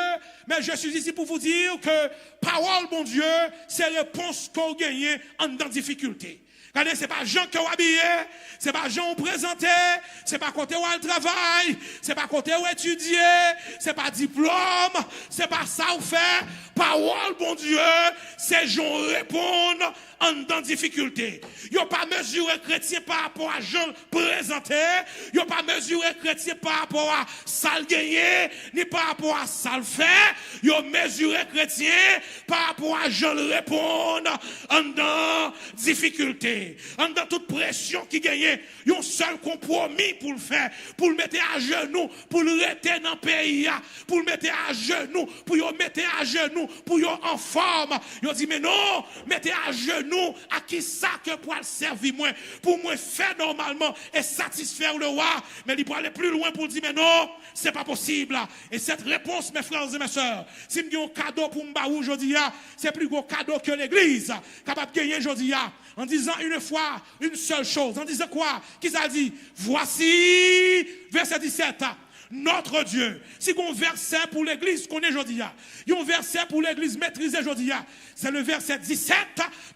Mais je suis ici pour vous dire que parole, mon Dieu, c'est réponse qu'on gagne en difficulté. Regardez, c'est pas Jean qui ont habillé, c'est pas Jean qui ont présenté, c'est pas côté où elle travaille, c'est pas côté où étudier, c'est pas diplôme, c'est pas ça où faire. Parole, bon Dieu, c'est Jean répondre en difficulté. Ils n'ont pas mesuré chrétien par rapport à Jean présenté, ils n'ont pas mesuré chrétien par rapport à ça le gagné, ni par rapport à ça le fait, ils ont mesuré chrétien par rapport à Jean le répondre en difficulté. En dans toute pression qui gagne, il y a un seul compromis pour le faire, pour le mettre à genoux, pour le rester dans le pays, pour le mettre à genoux, pour le mettre à genoux, pour le en forme. Il dit, mais non, mettez à genoux, à qui ça que pour le servir moins, pour moi faire normalement et satisfaire le roi. Mais il peut aller plus loin pour dire, mais non, c'est pas possible. Et cette réponse, mes frères et mes sœurs, si je un cadeau pour m'baou aujourd'hui, c'est plus gros cadeau que l'église capable de gagner aujourd'hui. En disant une fois, une seule chose. En disant quoi? Qui ça dit? Voici, verset 17. Notre Dieu. Si on verset pour l'église qu'on est aujourd'hui, il y a un verset pour l'église maîtrisée aujourd'hui. C'est le verset 17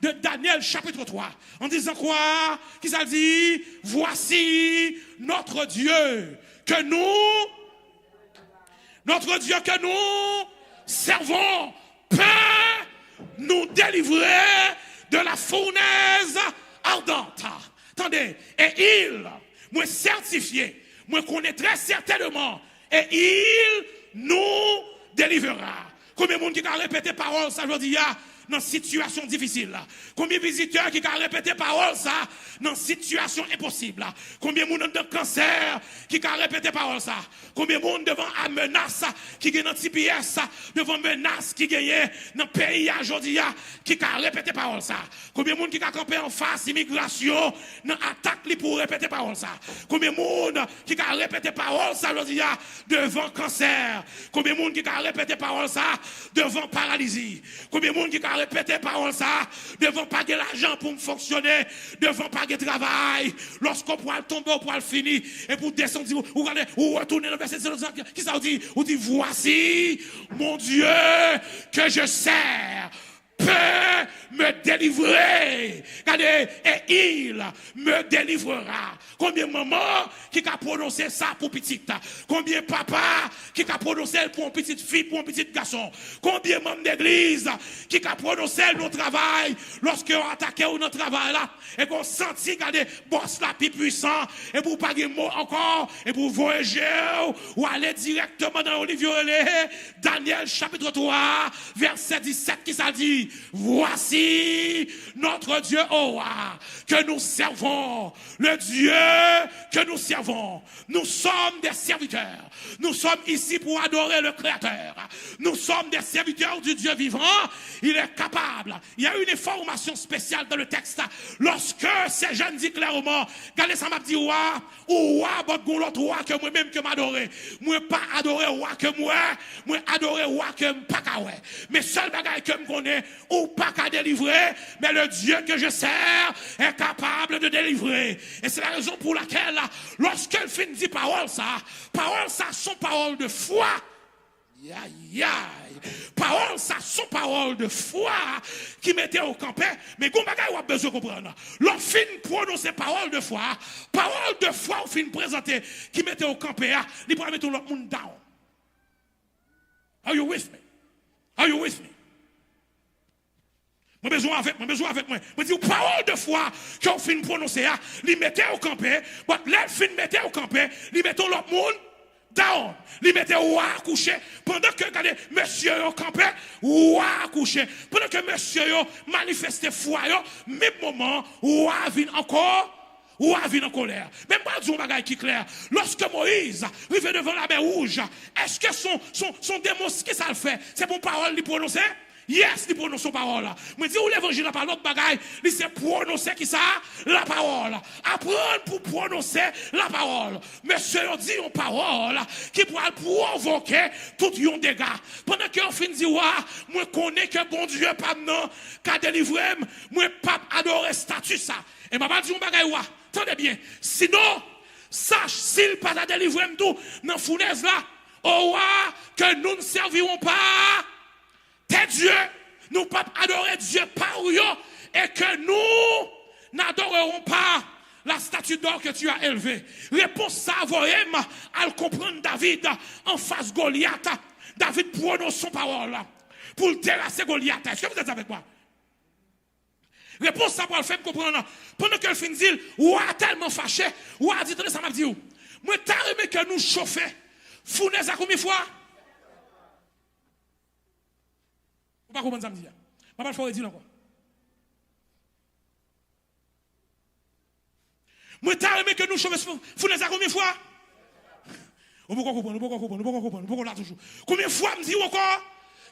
de Daniel chapitre 3. En disant quoi? Qui ça dit? Voici notre Dieu que nous servons peut nous délivrer de la fournaise ardente. Attendez, et il, moi certifié, moi connais très certainement, et il nous délivrera. Combien de monde qui a répété parole ça aujourd'hui dans une situation difficile? Combien de visiteurs qui ont répété parole ça dans une situation impossible? Combien de monde dans cancer qui ont répété parole ça? Combien de monde devant la menace qui gagne dans TPS, devant menace qui gagne dans le pays aujourd'hui qui a répété parole ça? Combien de monde qui a campé en face immigration dans attaque pour répéter parole ça? Combien de monde qui a répété parole ça aujourd'hui devant cancer? Combien de monde qui a répété parole ça devant paralysie? Combien de monde qui a répété parole ça devant pas de l'argent pour fonctionner, devant pas de travail, lorsqu'on pourra tomber, on pourra le finir, et pour descendre, ou retourner dans le verset 0, qui ça dit? On dit, voici mon Dieu que je sers, peut me délivrer. Regardez, et il me délivrera. Combien de mamans qui a prononcé ça pour petite? Combien de papa qui a prononcé pour une petite fille, pour un petit garçon? Combien de membres d'église qui a prononcé notre travail lorsque on attaquait notre travail là et qu'on sentit, regardez, boss la plus puissant et pour pas de mots encore et pour voyager ou aller directement dans le livre Daniel chapitre 3 verset 17 qui ça dit: voici notre Dieu que nous servons, le Dieu que nous servons. Nous sommes des serviteurs. Nous sommes ici pour adorer le Créateur. Nous sommes des serviteurs du Dieu vivant. Il est capable. Il y a une information spéciale dans le texte. Lorsque ces jeunes disent clairement, regardez ça m'a dit, ouah, l'autre roi que moi-même que m'adorer. Moi pas adorer roi que moi adorer roi que pas ouais. Mais seul bagage que me connais ou pas qu'à délivrer, mais le Dieu que je sers est capable de délivrer. Et c'est la raison pour laquelle, lorsqu'elle finit dit parole ça sont paroles de foi. Parole, ça sont paroles de foi qui mettaient au campé. Mais vous avez besoin de comprendre. L'on fin prononcer parole de foi, on fin présenter qui mettait au campé, il pourrait mettre l'autre monde down. Are you with me? Are you with me? Moi besoin avec moi. Je dis parole de foi qu'on fin prononcer, il mettait au campé, mais l'elle fin mettait au campé, il mettait l'autre monde down, li mette ou à coucher pendant que regardez monsieur yo campé ou à coucher pendant que monsieur yo manifeste foi yo même moment ou à vinn encore ou à vinn en colère. Même pas dire un bagage qui clair. Lorsque Moïse arrive devant la mer rouge, est-ce que son démon ce que ça le fait? C'est bon parole lui prononcer? Yes, il prononce son parole. Mais dis où l'évangile n'a pas l'autre bagaille, il sait prononcer qui ça? La parole. Apprendre pour prononcer la parole. Monsieur on dit une parole qui pourra provoquer tout un dégât. Pendant qu'on finit de dire, moi connais que bon Dieu pas non, qu'a délivré, moi pas adorer statut ça. Et m'a pas dit un bagaille, attendez bien. Sinon, sache s'il pas à délivrer tout dans fournaise là, que nous ne servirons pas tes dieux, nous pas adorer Dieu par eux et que nous n'adorerons pas la statue d'or que tu as élevée. Réponse ça, voyez, à comprendre David en face Goliath. David prononce son parole pour le terrasser Goliath. Est-ce que vous êtes avec moi? Réponse ça pour le faire comprendre. Pendant que le fin dit, ou a tellement fâché, ou a dit, ça m'a dit, moi t'as aimé que nous chauffer. Fournaise à combien de fois? Pas comprendre ça me dit. Pas mal faut dire encore. Moi t'as aimé que nous chauffons fournaise à combien de fois? On peut comprendre, là toujours. Combien de fois me dit encore?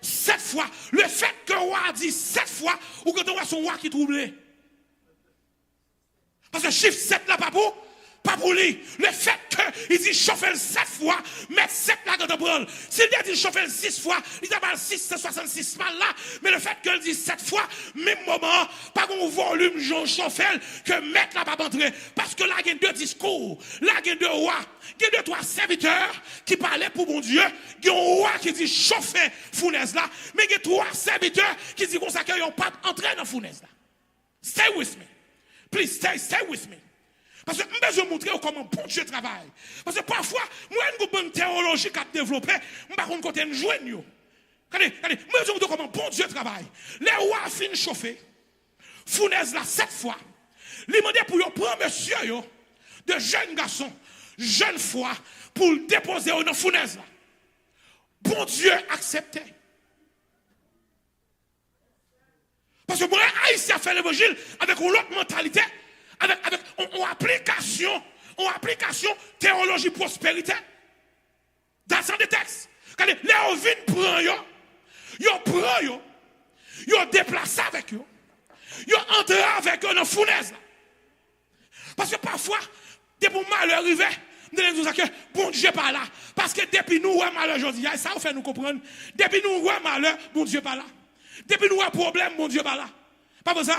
7 fois. Le fait que roi dit 7 fois ou que tu vois son roi qui troublé. Parce que chiffre 7 là pas pour lui. Le fait qu'il dit chauffer 7 fois, mettre 7 là dans le bol. S'il dit chauffer 6 fois, il dit 6, c'est 66 mal là. Mais le fait qu'il dit 7 fois, même moment, pas un volume jaune chauffer que mettre là pas entrer. Parce que là, il y a 2 discours. Là, il y a 2 rois. Il y a 2, 3 serviteurs qui parlaient pour mon Dieu. Il y a un roi qui dit chauffer fournaise là. Mais il y a 3 serviteurs qui disent qu'on qu'ils n'ont pas entré dans la fournaise là. Stay with me. Please stay with me. Parce que je vais vous montrer comment bon Dieu travaille. Parce que parfois, moi, j'ai une bonne théologie qui a développé, je ne sais pas côté de jouer. Regardez, moi, je vais vous montrer comment bon Dieu travaille. Les rois finissent chauffer. Fournaise là 7 fois. Ils demandent pour prendre monsieur de jeunes garçons, jeunes foi, pour le déposer dans la fournaise là. Bon Dieu acceptait. Parce que moi, Haïtien fait l'évangile avec une autre mentalité. Avec une application théologie prospérité. Dans le texte. Quand les ovines prennent, ils déplacent avec eux. Ils entrent avec eux dans la fournaise. Parce que parfois, depuis le malheur arrivé, nous disons que bon Dieu pas là. Parce que depuis nous, malheur aujourd'hui, ça fait nous comprendre. Depuis nous, malheur, bon Dieu pas là. Depuis nous, problème, bon Dieu pas là. Pas pour ça.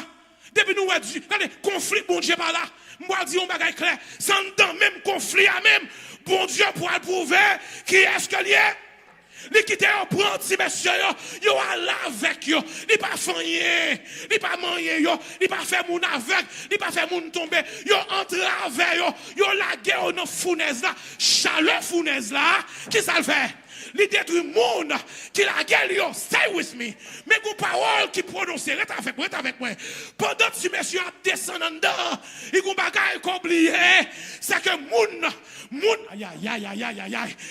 Depuis nous, regardez, conflit, bon Dieu pas là. Moi, dis un bagage clair. Sans dans même conflit, même, bon Dieu pourra prouver qui est-ce que est. Li quitte yo prend ti monsieur yo alla avec yo. Li pas fanyen, li pas manyen yo, li pas fait moun avec, li pas fait moun tomber. Yo entre avec yo lage yo dans fournaise là, chaleur fournaise là, qui ça le fait? Li détruit monde qui la gueule yo, stay with me. Mais gon parole qui prononce, reste avec moi. Pendant que monsieur a descendu en dedans, il gon bagay qu'on oublie, c'est que moun aïe,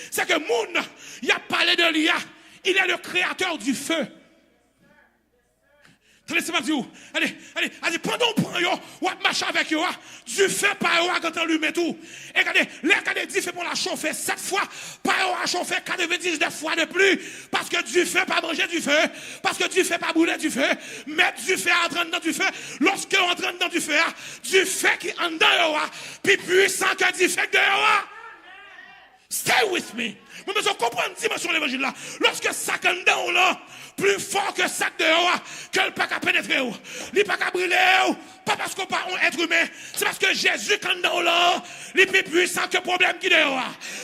c'est que moun il a parlé de lui, il est le créateur du feu. Laissez-moi dire, allez, pendant qu'on prend yo, ou marche avec yo, du feu par yo quand on lui met tout. Et regardez, du feu pour la chauffer 7 fois, par yo a chauffé 99 fois de plus, parce que du feu pas manger du feu, parce que du feu pas brûler du feu, mettre du feu entrer dans du feu, lorsque on entre dans du feu qui en dedans yo, puis puissant que du feu de yo. Stay with me. Vous me comprenez une dimension de l'évangile là. Lorsque ça en dedans là, plus fort que ça dehors, que le pas qu'à pénétrer, il pas qu'à brûler, pas parce qu'on pas un être humain, c'est parce que Jésus quand dans là, il est plus puissant que problème qui dehors.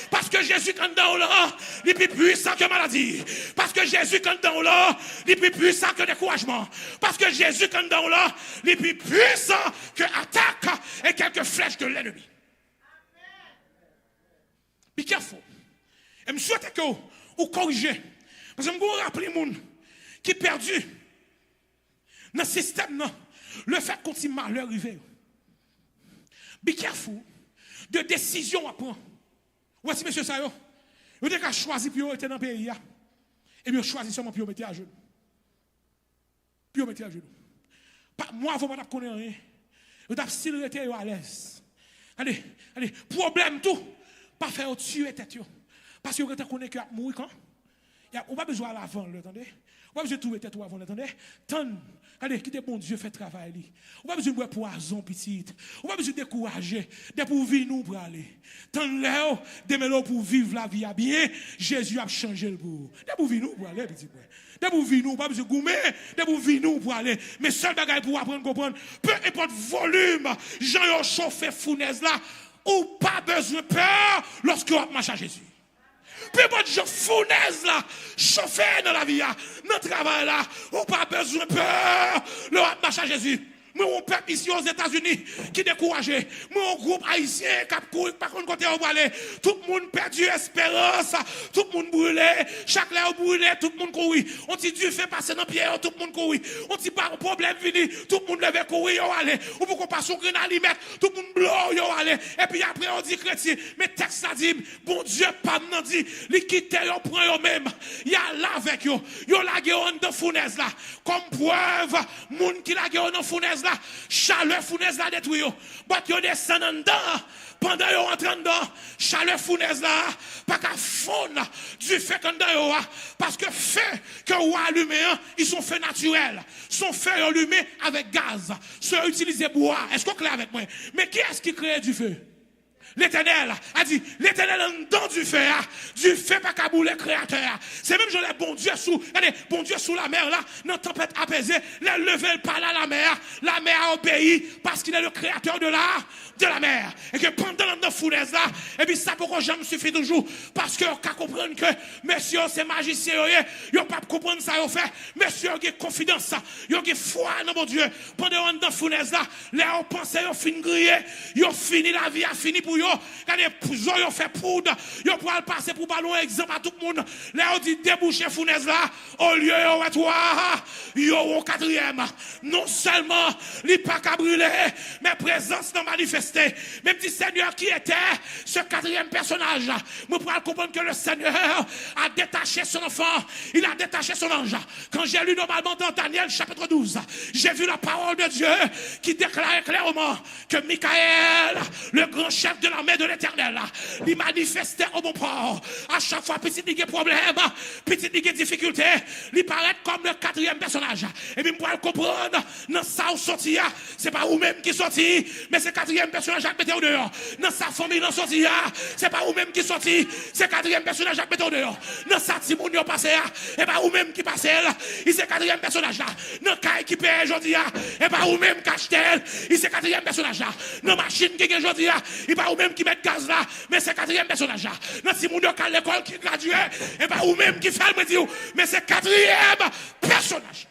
Parce que Jésus quand dans là, il est plus puissant que maladie. Parce que Jésus quand dans là, il est plus puissant que découragement. Parce que Jésus quand dans là, il est plus puissant que attaque et quelques flèches de l'ennemi. Be careful. Et je souhaite que vous corrigez. Parce que je me rappelle les gens qui sont perdus dans le système, le fait qu'on s'y malheur arrivé. Be careful de décision à prendre. Voici, monsieur Sayo. Vous avez choisi pour être dans le pays. Et bien, choisi seulement pour mettre à genoux. Puis mettre à genoux. Moi, vous ne connaissez rien. Vous avez still été à l'aise. Allez, problème tout. Pas faire tuer tête. Parce que vous connaissez que vous mourir quand? Vous n'avez pas besoin à l'avant, attendez. Vous n'avez pas besoin de trouver tête avant, attendez. Tant, allez, quittez bon Dieu, fait travail. Vous n'avez pas besoin de poison petite. Vous n'avez pas besoin de décourager. De pour vivre nous pour aller. Tant là, demain pour vivre la vie à bien, Jésus a changé le pour. De pour vivre nous pour aller, petit peu. De pour vivre nous, pas besoin de goumer, de pour vivre nous pour aller. Mais seul bagage pour apprendre, comprendre, peu importe volume, Jean chauffé fournaise là, ou pas besoin de peur lorsque vous marchez à Jésus. Peu importe gens fournaise là, chauffeur dans la vie, dans le travail là, ou pas besoin de peur lorsque vous marchez à Jésus. Moi, on peuple ici aux États-Unis qui découragé. Moi, un groupe haïtien qui a couru par contre côté où aller. Tout le monde perdu espérance. Tout le monde brûlé. Chaque là brûlé, tout le monde couru. On dit Dieu fait passer dans pierre, tout le monde couru. On dit pas un problème fini, tout le monde levait courir, yo aller. Ou pour qu'on passe au grenade limette, tout le monde blow, yo aller. Et puis après on dit chrétien, mais texte ça dit, bon Dieu pas m'en dit, li quitte yo prend yo même. Y a là avec yo. Yo lage yo dans fournaise là. Comme preuve, moun qui lage yo dans fournaise là, chaleur fournaise là détruit yo. But yo descend en dedans. Pendant yo rentrent dedans, chaleur fournaise là, pas qu'à fondre du feu en dedans yo, parce que feu que ou allumé, ils sont feux naturels. Sont feux allumés avec gaz. Ceux utilisés bois. Est-ce qu'on est clair avec moi? Mais qui est-ce qui crée du feu? L'Éternel a dit, l'Éternel en dedans du feu pas qu'à bouler créateur. C'est même je l'ai bon Dieu sous la mer là, dans tempête apaisée, les lever par là la mer a obéi parce qu'il est le créateur de la mer. Et que pendant la fournaise là, et puis ça pourquoi j'aime suffit toujours, parce que qu'à comprendre que messieurs c'est magicien, ils pas comprendre ça ils fait, messieurs ils ont confiance, ils ont foi dans mon Dieu. Pendant la fournaise là, les ont pensé ils ont fini griller, ils ont fini la vie a fini pour eux. Quand ils ont fait poudre, ils ont passer pour ballon exemple à tout le monde. Là, on dit déboucher fournaise là, au lieu de toi, ils ont un quatrième. Non seulement, ils n'ont pas qu'à brûler, mais présence non manifestée. Même si Seigneur qui était ce quatrième personnage, nous pourrons comprendre que le Seigneur a détaché son enfant, il a détaché son ange. Quand j'ai lu normalement dans Daniel chapitre 12, j'ai vu la parole de Dieu qui déclarait clairement que Michael, le grand chef de l'armée de l'Éternel, il manifestait au bon port. À chaque fois, petit il y a problème, petit il y a difficulté, il paraît comme le quatrième personnage. Et puis, pour le comprendre, dans ça où sorti, c'est pas vous-même qui sorti, mais c'est le quatrième personnage qui mettez au dehors. Dans sa famille, dans sorti, c'est pas vous-même qui sorti, c'est le quatrième personnage qui mettez au dehors. Dans sa timoun qui passé, et pas vous-même qui passé, il c'est le quatrième personnage là. Dans Kai qui paye aujourd'hui, et pas vous-même qui achète, il c'est le quatrième personnage là. Dans machine qui est aujourd'hui, il pas vous-même même qui met gaz là, mais c'est quatrième personnage là. Dans si moun à l'école qui gradué, et pas ou même qui fait le dire, mais c'est quatrième personnage.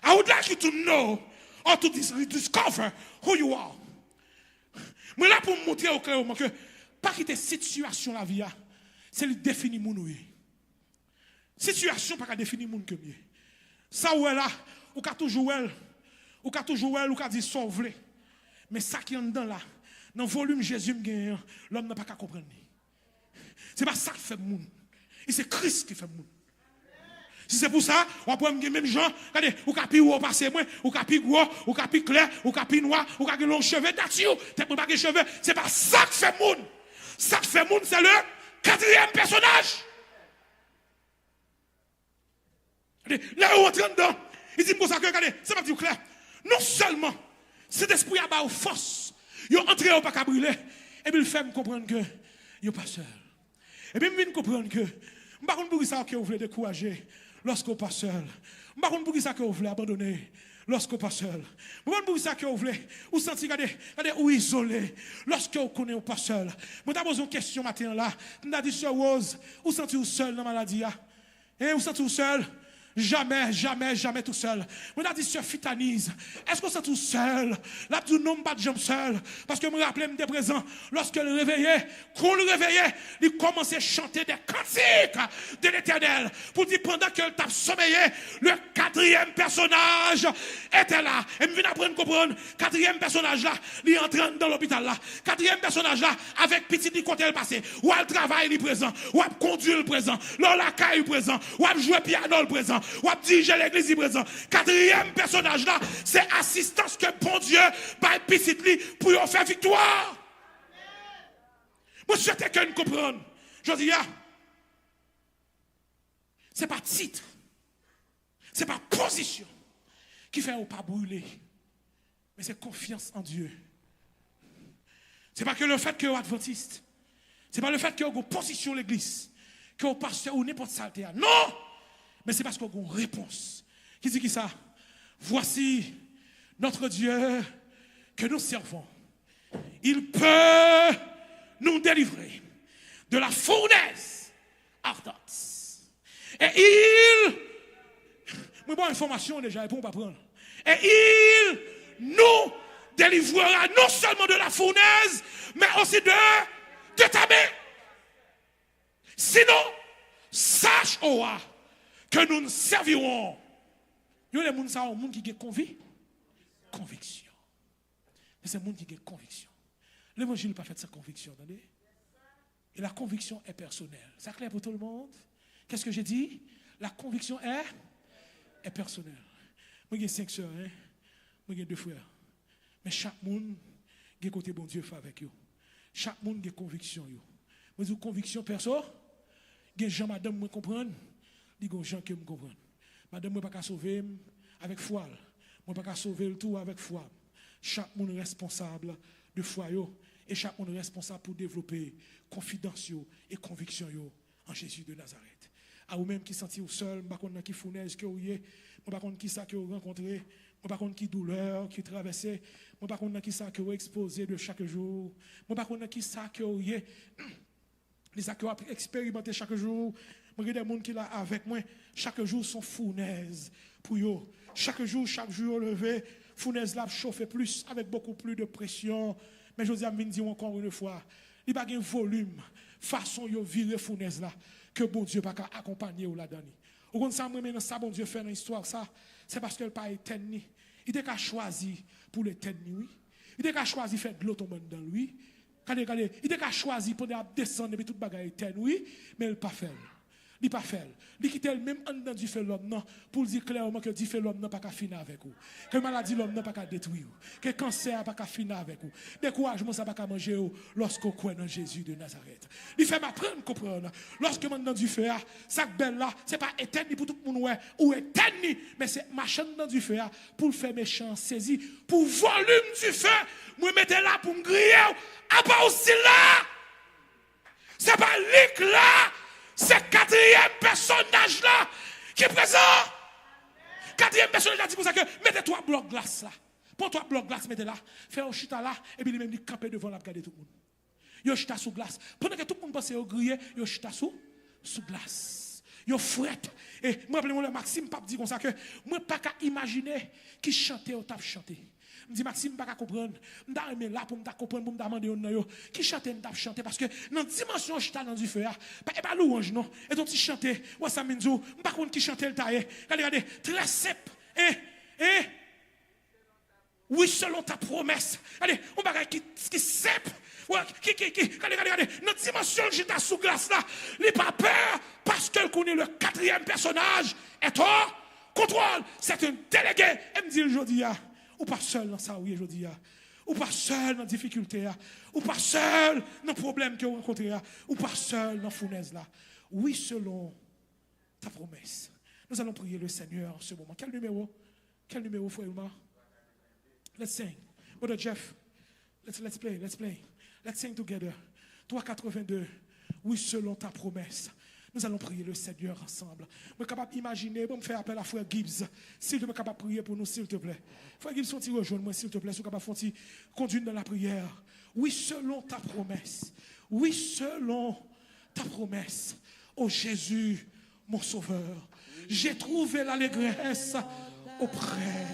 I would like you to know or to discover who you are. Mais là pour vous montrer au clairement que pas quitter situation la vie, c'est le définir moun. Situation pas qu'à définir moun que mieux. Ça ou est là, ou ka toujours elle, ou ka toujours elle, ou ka dit sauve. Mais ça qui est dedans là, dans le volume Jésus gagne, l'homme n'a pas qu'à comprendre. C'est pas ça qui fait moun. C'est Christ qui fait moun. Si c'est pour ça, on peut me même gens, regardez, ou ka pi ou passer moins, ou ka pi gros, ou ka pi clair, ou ka pi noir, ou ka long cheveux d'attitude, t'es pas de cheveux, c'est pas ça qui fait moun. Ça qui fait moun, c'est le quatrième personnage. Là où on entre dedans, il dit pour ça que regardez, c'est pas du clair. Non seulement cet esprit a bas force, il entré au pas qu'à brûler, et puis il fait me comprendre que il pas seul. Et puis il me comprendre que je ne sais pas pour ça que vous voulez décourager lorsque vous pas seul. Je ne sais pas pour ça que vous voulez abandonner lorsque vous pas seul. Je ne sais pas pour ça que vous voulez vous sentir ou isolé lorsque vous connaissez pas seul. Je vous pose une question matin là. Je vous dit Sœur Rose, vous sentez seul dans la maladie? Et vous sentez seul? Jamais, jamais, jamais tout seul. On a dit, Sœur Fitanise, est-ce que c'est tout seul? Là, tu non pas de jambe seul. Parce que je me rappelle, de présent, lorsque le réveillait, qu'on le réveillait, il commençait à chanter des cantiques de l'Éternel. Pour dire, pendant que t'a sommeillé, le quatrième personnage était là. Et me vient apprendre à comprendre, quatrième personnage là, il est entré dans l'hôpital là. Quatrième personnage là, avec petit du côté le passé. Ou elle travaille le présent, ou elle conduit le présent, là la caille le présent, ou elle joue piano le présent. Ou à diriger l'église présent. Quatrième personnage là, c'est assistance que bon Dieu va petit pour faire victoire. Moi, je souhaite que nous comprenions. Je dis, c'est pas titre, c'est pas position qui fait ou pas brûler, mais c'est confiance en Dieu. C'est pas que le fait que vous êtes adventiste, c'est pas le fait que vous avez une position à l'église, que vous pasteur ou n'importe saleté. Non! Mais c'est parce qu'on a une réponse. Qui dit qui ça? Voici notre Dieu que nous servons. Il peut nous délivrer de la fournaise ardente. Et il... Mais bon, information déjà, pour ne pas prendre. Et il nous délivrera non seulement de la fournaise, mais aussi de ta main. Sinon, sache, Oa, que nous ne servirons. Il y a des gens qui ont conviction. Mais c'est des gens qui ont conviction. L'évangile n'a pas fait sa conviction. Attendez? Et la conviction est personnelle. C'est clair pour tout le monde? Qu'est-ce que j'ai dit? La conviction est personnelle. Moi, j'ai 5 sœurs. Moi, j'ai 2 frères. Mais chaque monde a côté bon Dieu fait avec eux. Chaque monde a conviction. Moi, j'ai conviction perso. J'ai gens, madame, me comprendre. Il y a des gens qui me comprennent. Madame, je ne peux pas sauver avec foi. Je ne peux pas sauver le tout avec foi. Chaque monde est responsable de foi. Et chaque monde est responsable pour développer confidence et conviction en Jésus de Nazareth. À vous-même qui sentez seul, je ne sais pas qui fournaise que vous êtes, je ne sais pas qui ça que vous rencontrez, je ne sais pas qui douleur qui traversez, je ne sais pas qui ça que vous exposez de chaque jour, je ne sais pas qui ça que vous êtes, les ça que vous expérimentez chaque jour. Il y a des gens qui sont avec moi, chaque jour sont fournaise pour eux. Chaque jour, levé, fournaise là chauffe plus, avec beaucoup plus de pression. Mais je dis à dire encore une fois, il n'y a pas de volume, façon de virer fournaise là, que bon Dieu n'a pas accompagner ou la donner. Au contraire, maintenant, ça, bon Dieu fait dans l'histoire, ça, c'est parce qu'elle n'a pas éteint. Il n'a choisi pour l'éteindre, oui. Il n'a choisi de faire de l'eau tomber dans lui. Il n'a choisi pour descendre et tout le bagage éteint, oui, mais il n'a pas fait. Il pas fait. Il quitte même en dedans du fait l'homme non pour dire clairement que du fait l'homme n'a pas qu'à finir avec vous. Que maladie l'homme n'a pas qu'à détruire. Que cancer n'a pas qu'à finir avec vous. Découragement ça pas qu'à manger lorsque vous croyez dans Jésus de Nazareth. Il fait m'apprendre comprendre. Lorsque mon dans du feu ça belle là, c'est pas éternel pour tout le monde ou éternel, mais c'est machin dans du feu pour faire méchant saisi pour volume du feu. Moi mettez là pour me griller. À part aussi là. C'est pas Luc là. C'est quatrième personnage là qui est présent. Quatrième personnage là dit pour ça que mettez 3 blocs glace là. Prends 3 blocs glace, mettez là. Fais un chita là. Et puis lui-même, il campe devant la regarder tout le monde. Yo chita sous glace. Pendant que tout le monde pense au grillé, yo chita sous glace. Yo fouette. Et moi, rappelez-moi, Maxime, pas dit comme ça que moi, pas qu'à imaginer qui chantait ou tape chanté. Je dis Maxime, pas qu'à comprendre. Je suis là pour me comprendre, pour me demander qui chante ou tape chanté. Parce que dans la dimension, je suis dans du feu. Et pas louange, non. Et donc, tu chantes, ou ça me dit, je ne sais pas qui chante le taille. Regardez, très simple. Oui, selon ta promesse. Allez, on va qui simple. Regardez, notre dimension, j'étais sous glace là. Il n'est pas peur parce qu'elle connaît le 4e personnage. Et hors contrôle. C'est un délégué. Elle me dit aujourd'hui, ou pas seul dans ça, oui, aujourd'hui. Ou pas seul dans la difficulté. Ou pas seul dans le problème que vous rencontrez. Ou pas seul dans la fournaise là. Oui, selon ta promesse. Nous allons prier le Seigneur en ce moment. Quel numéro, frère Elmar? Let's sing. Brother Jeff, let's play. Let's sing together. 382. Oui, selon ta promesse. Nous allons prier le Seigneur ensemble. Je suis capable d'imaginer, je me faire appel à frère Gibbs. S'il te plaît, capable de prier pour nous, s'il te plaît. Frère Gibbs, faut-il rejoindre moi, s'il te plaît, si capable de conduire dans la prière. Oui, selon ta promesse. Oui, selon ta promesse. Oh Jésus, mon sauveur. J'ai trouvé l'allégresse auprès.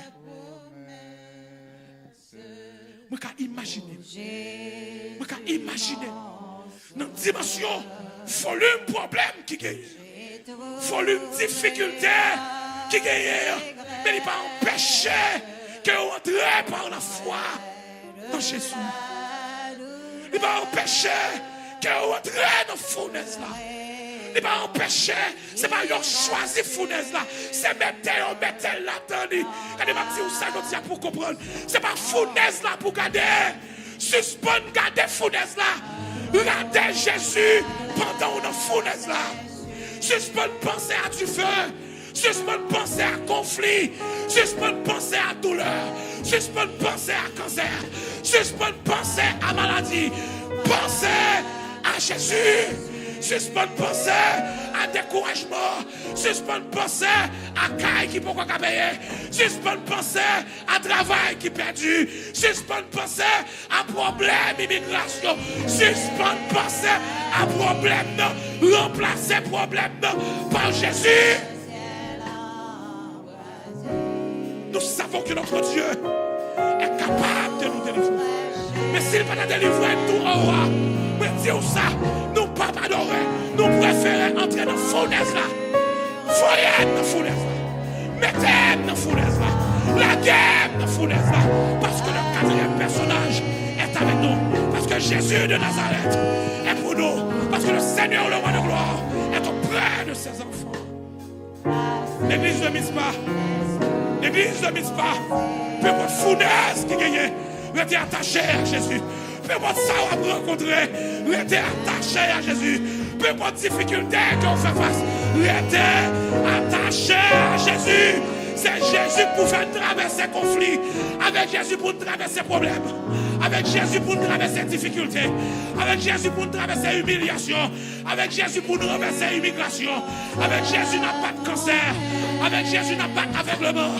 Je peux imaginer. Dans la dimension, volume problème qui gagne. Volume difficulté qui gagne. Mais il ne pas empêcher que vous entrez par la foi dans Jésus. Il ne pas empêcher que vous entrez dans la fournaise là. Il ne pas empêcher. Ce n'est pas vous choisi fournaise là. C'est même vous mettez là-dedans. Quand vous dites ça, pour comprendre. Ce n'est pas fournaise là pour garder. Suspendre garder fournaise là. Regardez Jésus pendant une fournaise là. Suspendre penser à du feu. Suspendre penser à conflit. Suspendre penser à douleur. Suspendre penser à cancer. Suspendre penser à maladie. Pensez à Jésus. Suspendre penser à découragement. Suspendre penser à caille qui peut pas payer. Suspendre penser à travail qui perdu. Suspendre penser à problème immigration. Suspendre penser à problème non. Remplacer problème non par Jésus. Nous savons que notre Dieu est capable de nous délivrer. Mais s'il va nous délivrer tout en roi, mais dis-nous ça, nous ne pas adorer. Nous préférons entrer dans la fournaise là. Voyez dans la fournaise là. Mettez dans la fournaise là. La guerre dans la fournaise là. Parce que le 4e personnage est avec nous. Parce que Jésus de Nazareth est pour nous. Parce que le Seigneur, le roi de gloire, est auprès de ses enfants. L'église de Mispa. L'église de Mispa. Peu votre fournaise qui gagne. Restez attaché à Jésus. Peu importe ça on va rencontrer. Restez attaché à Jésus. Peu importe difficulté qu'on fait face. Restez attaché à Jésus. C'est Jésus pour faire traverser conflit. Avec Jésus pour traverser problème. Avec Jésus pour traverser difficulté. Avec Jésus pour traverser humiliation. Avec Jésus pour nous traverser immigration. Avec Jésus n'a pas de cancer. Avec Jésus n'a pas d'aveuglement.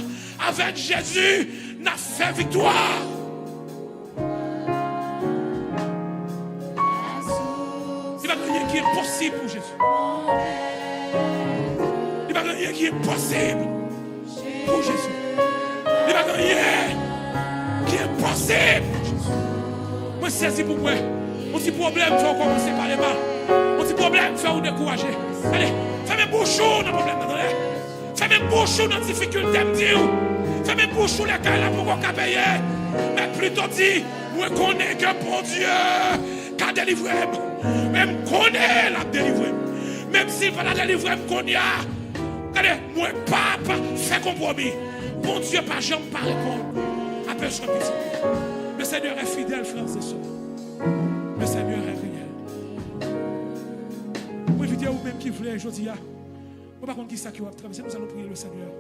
Avec Jésus n'a fait victoire. Il n'y a rien qui est possible pour Jésus. Il n'y a rien qui est possible pour Jésus. Il n'y a rien qui est possible pour Jésus. Moi, c'est ainsi pour moi. On dit problème, il faut commencer par les mains. On dit problème, il faut vous décourager. Allez, fais mes bouchons dans le problème. Fais mes bouchons dans la difficulté. Fais mes bouchons les cas là pour qu'on paye. Mais plutôt dit, moi, connais que bon Dieu qui a délivré. Même connaît la délivré. Même s'il va la délivrer, qu'on y a. Regardez, moi, papa, fait compromis. Bon Dieu, pas jamais pas répondre à personne petit. Le Seigneur est fidèle, frères et sœurs. Le Seigneur est réel. Moi, je dis à vous-même qui voulez, je dis à vous, par contre, qui ça qui va traverser, nous allons prier le Seigneur.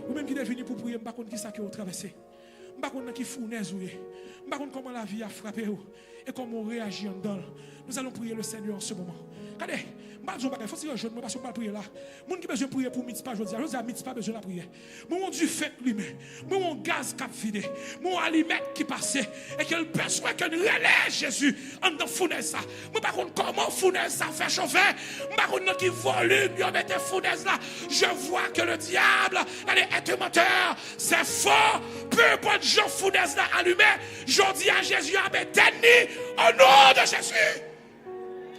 Vous-même qui êtes venu pour prier, par contre, qui ça qui va traverser. Par contre, qui fournaise ou par contre, comment la vie a frappé et comment on réagit en dedans. Nous allons prier le Seigneur en ce moment. Regardez, Il faut que je ne pas prier là. Moun qui besoin de prier pour Mitzpah, je dis à Mitzpah besoin de prier. Mon du fait lui-même, mon gaz qui a fini, mon aliment qui passe, et qu'il besoin que nous relève Jésus en dans fournaise ça. Je ne sais pas comment fournaise ça fait chauffer. Je ne sais pas qui volume il met fournaise là. Je vois que le diable, elle est menteur. C'est faux. Peu importe Jean fournaise là allumé, je dis à Jésus à m'éteindre au nom de Jésus.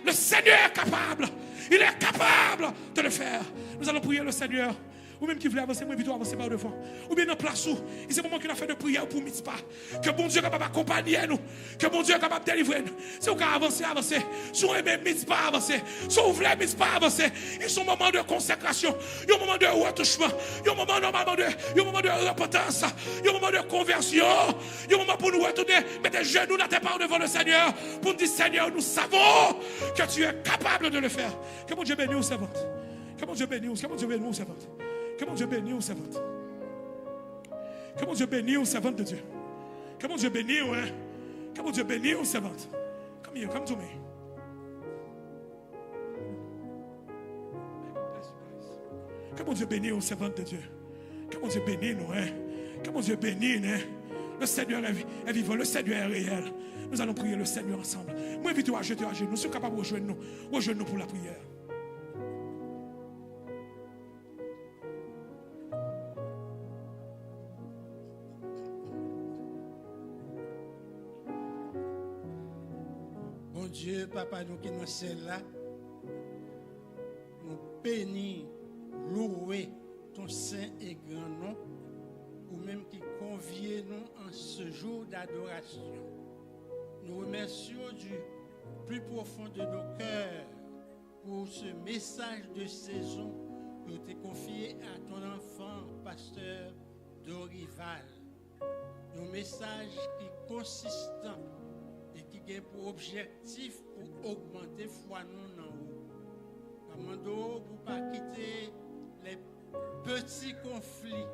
Le Seigneur est capable. Il est capable de le faire. Nous allons prier le Seigneur. Ou même qui voulait avancer, moi, plutôt avancer par devant. Ou bien dans place où, c'est le moment qu'il a fait de prière pour Mitzpah. Que bon Dieu est capable d'accompagner nous. Que bon Dieu est capable de délivrer nous. Si vous avancer, avancer. Si vous aimez Mitzpah, avancer. Si vous voulez Mitzpah, avancer. Ils sont un moment de consécration. Il y a un moment de retouchement. Il y a un moment normalement de repentance. Il y a un moment de conversion. Il y a un moment pour nous retourner, mettre les genoux dans tes pas devant le Seigneur. Pour nous dire, Seigneur, nous savons que tu es capable de le faire. Que mon Dieu bénisse aux servantes. Que mon Dieu bénisse, que mon Dieu bénisse aux servantes. Que mon Dieu bénisse aux servantes. Que mon Dieu bénisse aux servantes de Dieu. Que mon Dieu bénisse, hein. Que mon Dieu bénisse aux servantes. Come here, come to me. Que mon Dieu bénisse aux servantes de Dieu. Que mon Dieu bénisse nous, hein. Que mon Dieu bénisse, hein. Le Seigneur est vivant, le Seigneur est réel. Nous allons prier le Seigneur ensemble. Moi, invite-vous à jeter à genoux. Nous sommes capables de rejoindre nous pour la prière. Dieu, papa, nous qui nous sommes là, nous bénis, louer ton saint et grand nom, ou même qui convie nous en ce jour d'adoration. Nous remercions du plus profond de nos cœurs pour ce message de saison que tu as confié à ton enfant, pasteur Dorival. Un message qui est consistant et qui a pour objectif pour augmenter foi nous dans haut. Commando pour pas quitter les petits conflits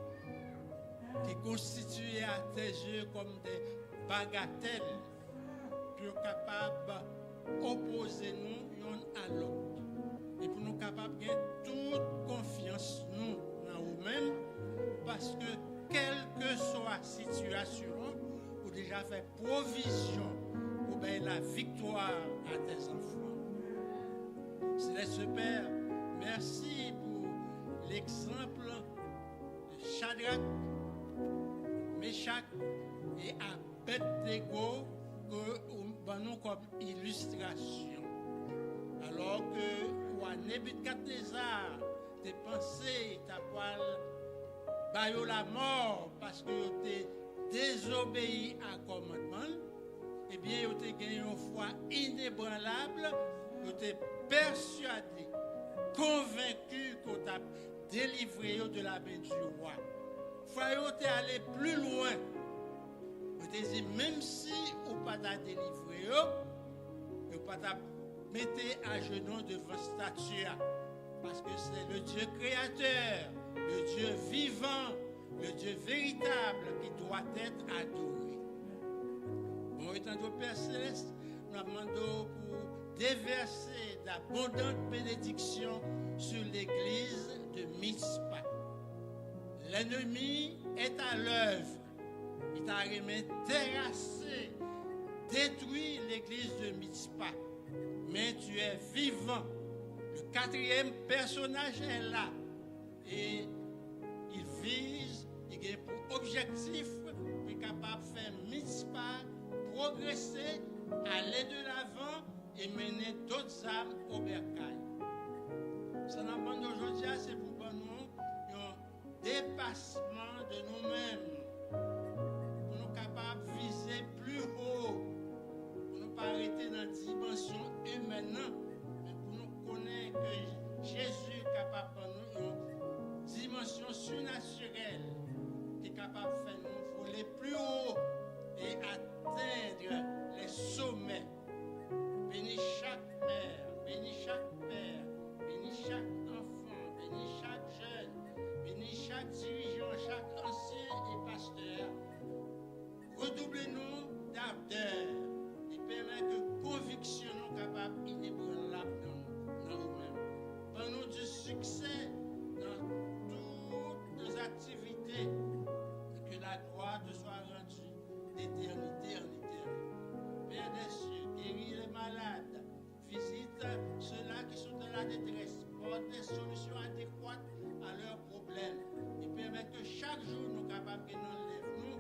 qui constituent à tes yeux comme des bagatelles pour être capable d'opposer nous l'un à l'autre. Et pour nous capables de gagner toute confiance nous dans nous-mêmes parce que quelle que soit la situation, ou déjà fait provision pour la victoire à tes enfants. Céleste Père, merci pour l'exemple de Shadrach, Meshach et Abednego que nous comme illustration. Alors que roi Nebuchadnezzar tes pensées, ta poêle, baillot la mort parce que tu désobéi à commandement. Eh bien, vous avez gagné une foi inébranlable, vous êtes persuadé, convaincu qu'on t'a délivré de la main du roi. Foi, vous êtes allé plus loin. Vous avez dit, même si vous n'avez pas délivré, vous n'avez pas mettez à genoux devant statue. Parce que c'est le Dieu créateur, le Dieu vivant, le Dieu véritable qui doit être adoré. Bon, étant donné Père Céleste, nous demandons pour déverser d'abondantes bénédictions sur l'église de Mitzpah. L'ennemi est à l'œuvre. Il t'a remis terrassé, détruit l'église de Mitzpah. Mais tu es vivant. Le quatrième personnage est là. Et il vise, il a pour objectif, il est capable de faire Mitzpah, progresser, aller de l'avant et mener d'autres âmes au bercail. Ça n'a pas d'aujourd'hui, c'est pour nous un dépassement de nous-mêmes. Pour nous capables de viser plus haut. Pour ne pas arrêter dans la dimension humaine. Connaît que Jésus est capable de nous une dimension surnaturelle qui est capable de faire nous voler plus haut et atteindre les sommets. Bénis chaque mère, bénis chaque père, bénis chaque enfant, bénis chaque jeune, bénis chaque dirigeant, chaque ancien et pasteur. Redoublez-nous d'ardeur et permettez que conviction nous capable d'inébranlable. détresse, porte des solutions adéquates à leurs problèmes et permet que chaque jour nous capables de nous enlèver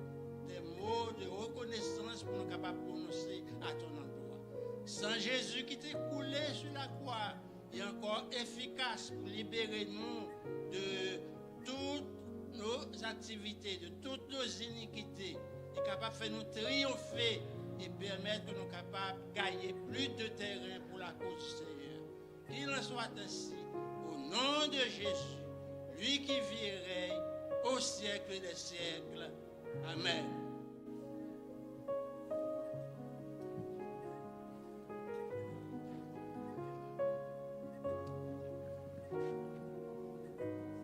des mots de reconnaissance pour nous capables de prononcer à ton endroit. Sans Jésus qui t'est coulé sur la croix est encore efficace pour libérer nous de toutes nos activités, de toutes nos iniquités, est capable de faire nous triompher et permettre que nous soyons capables de gagner plus de terrain pour la cause du Seigneur. Qu'il en soit ainsi, au nom de Jésus, lui qui vit et règne au siècle des siècles. Amen.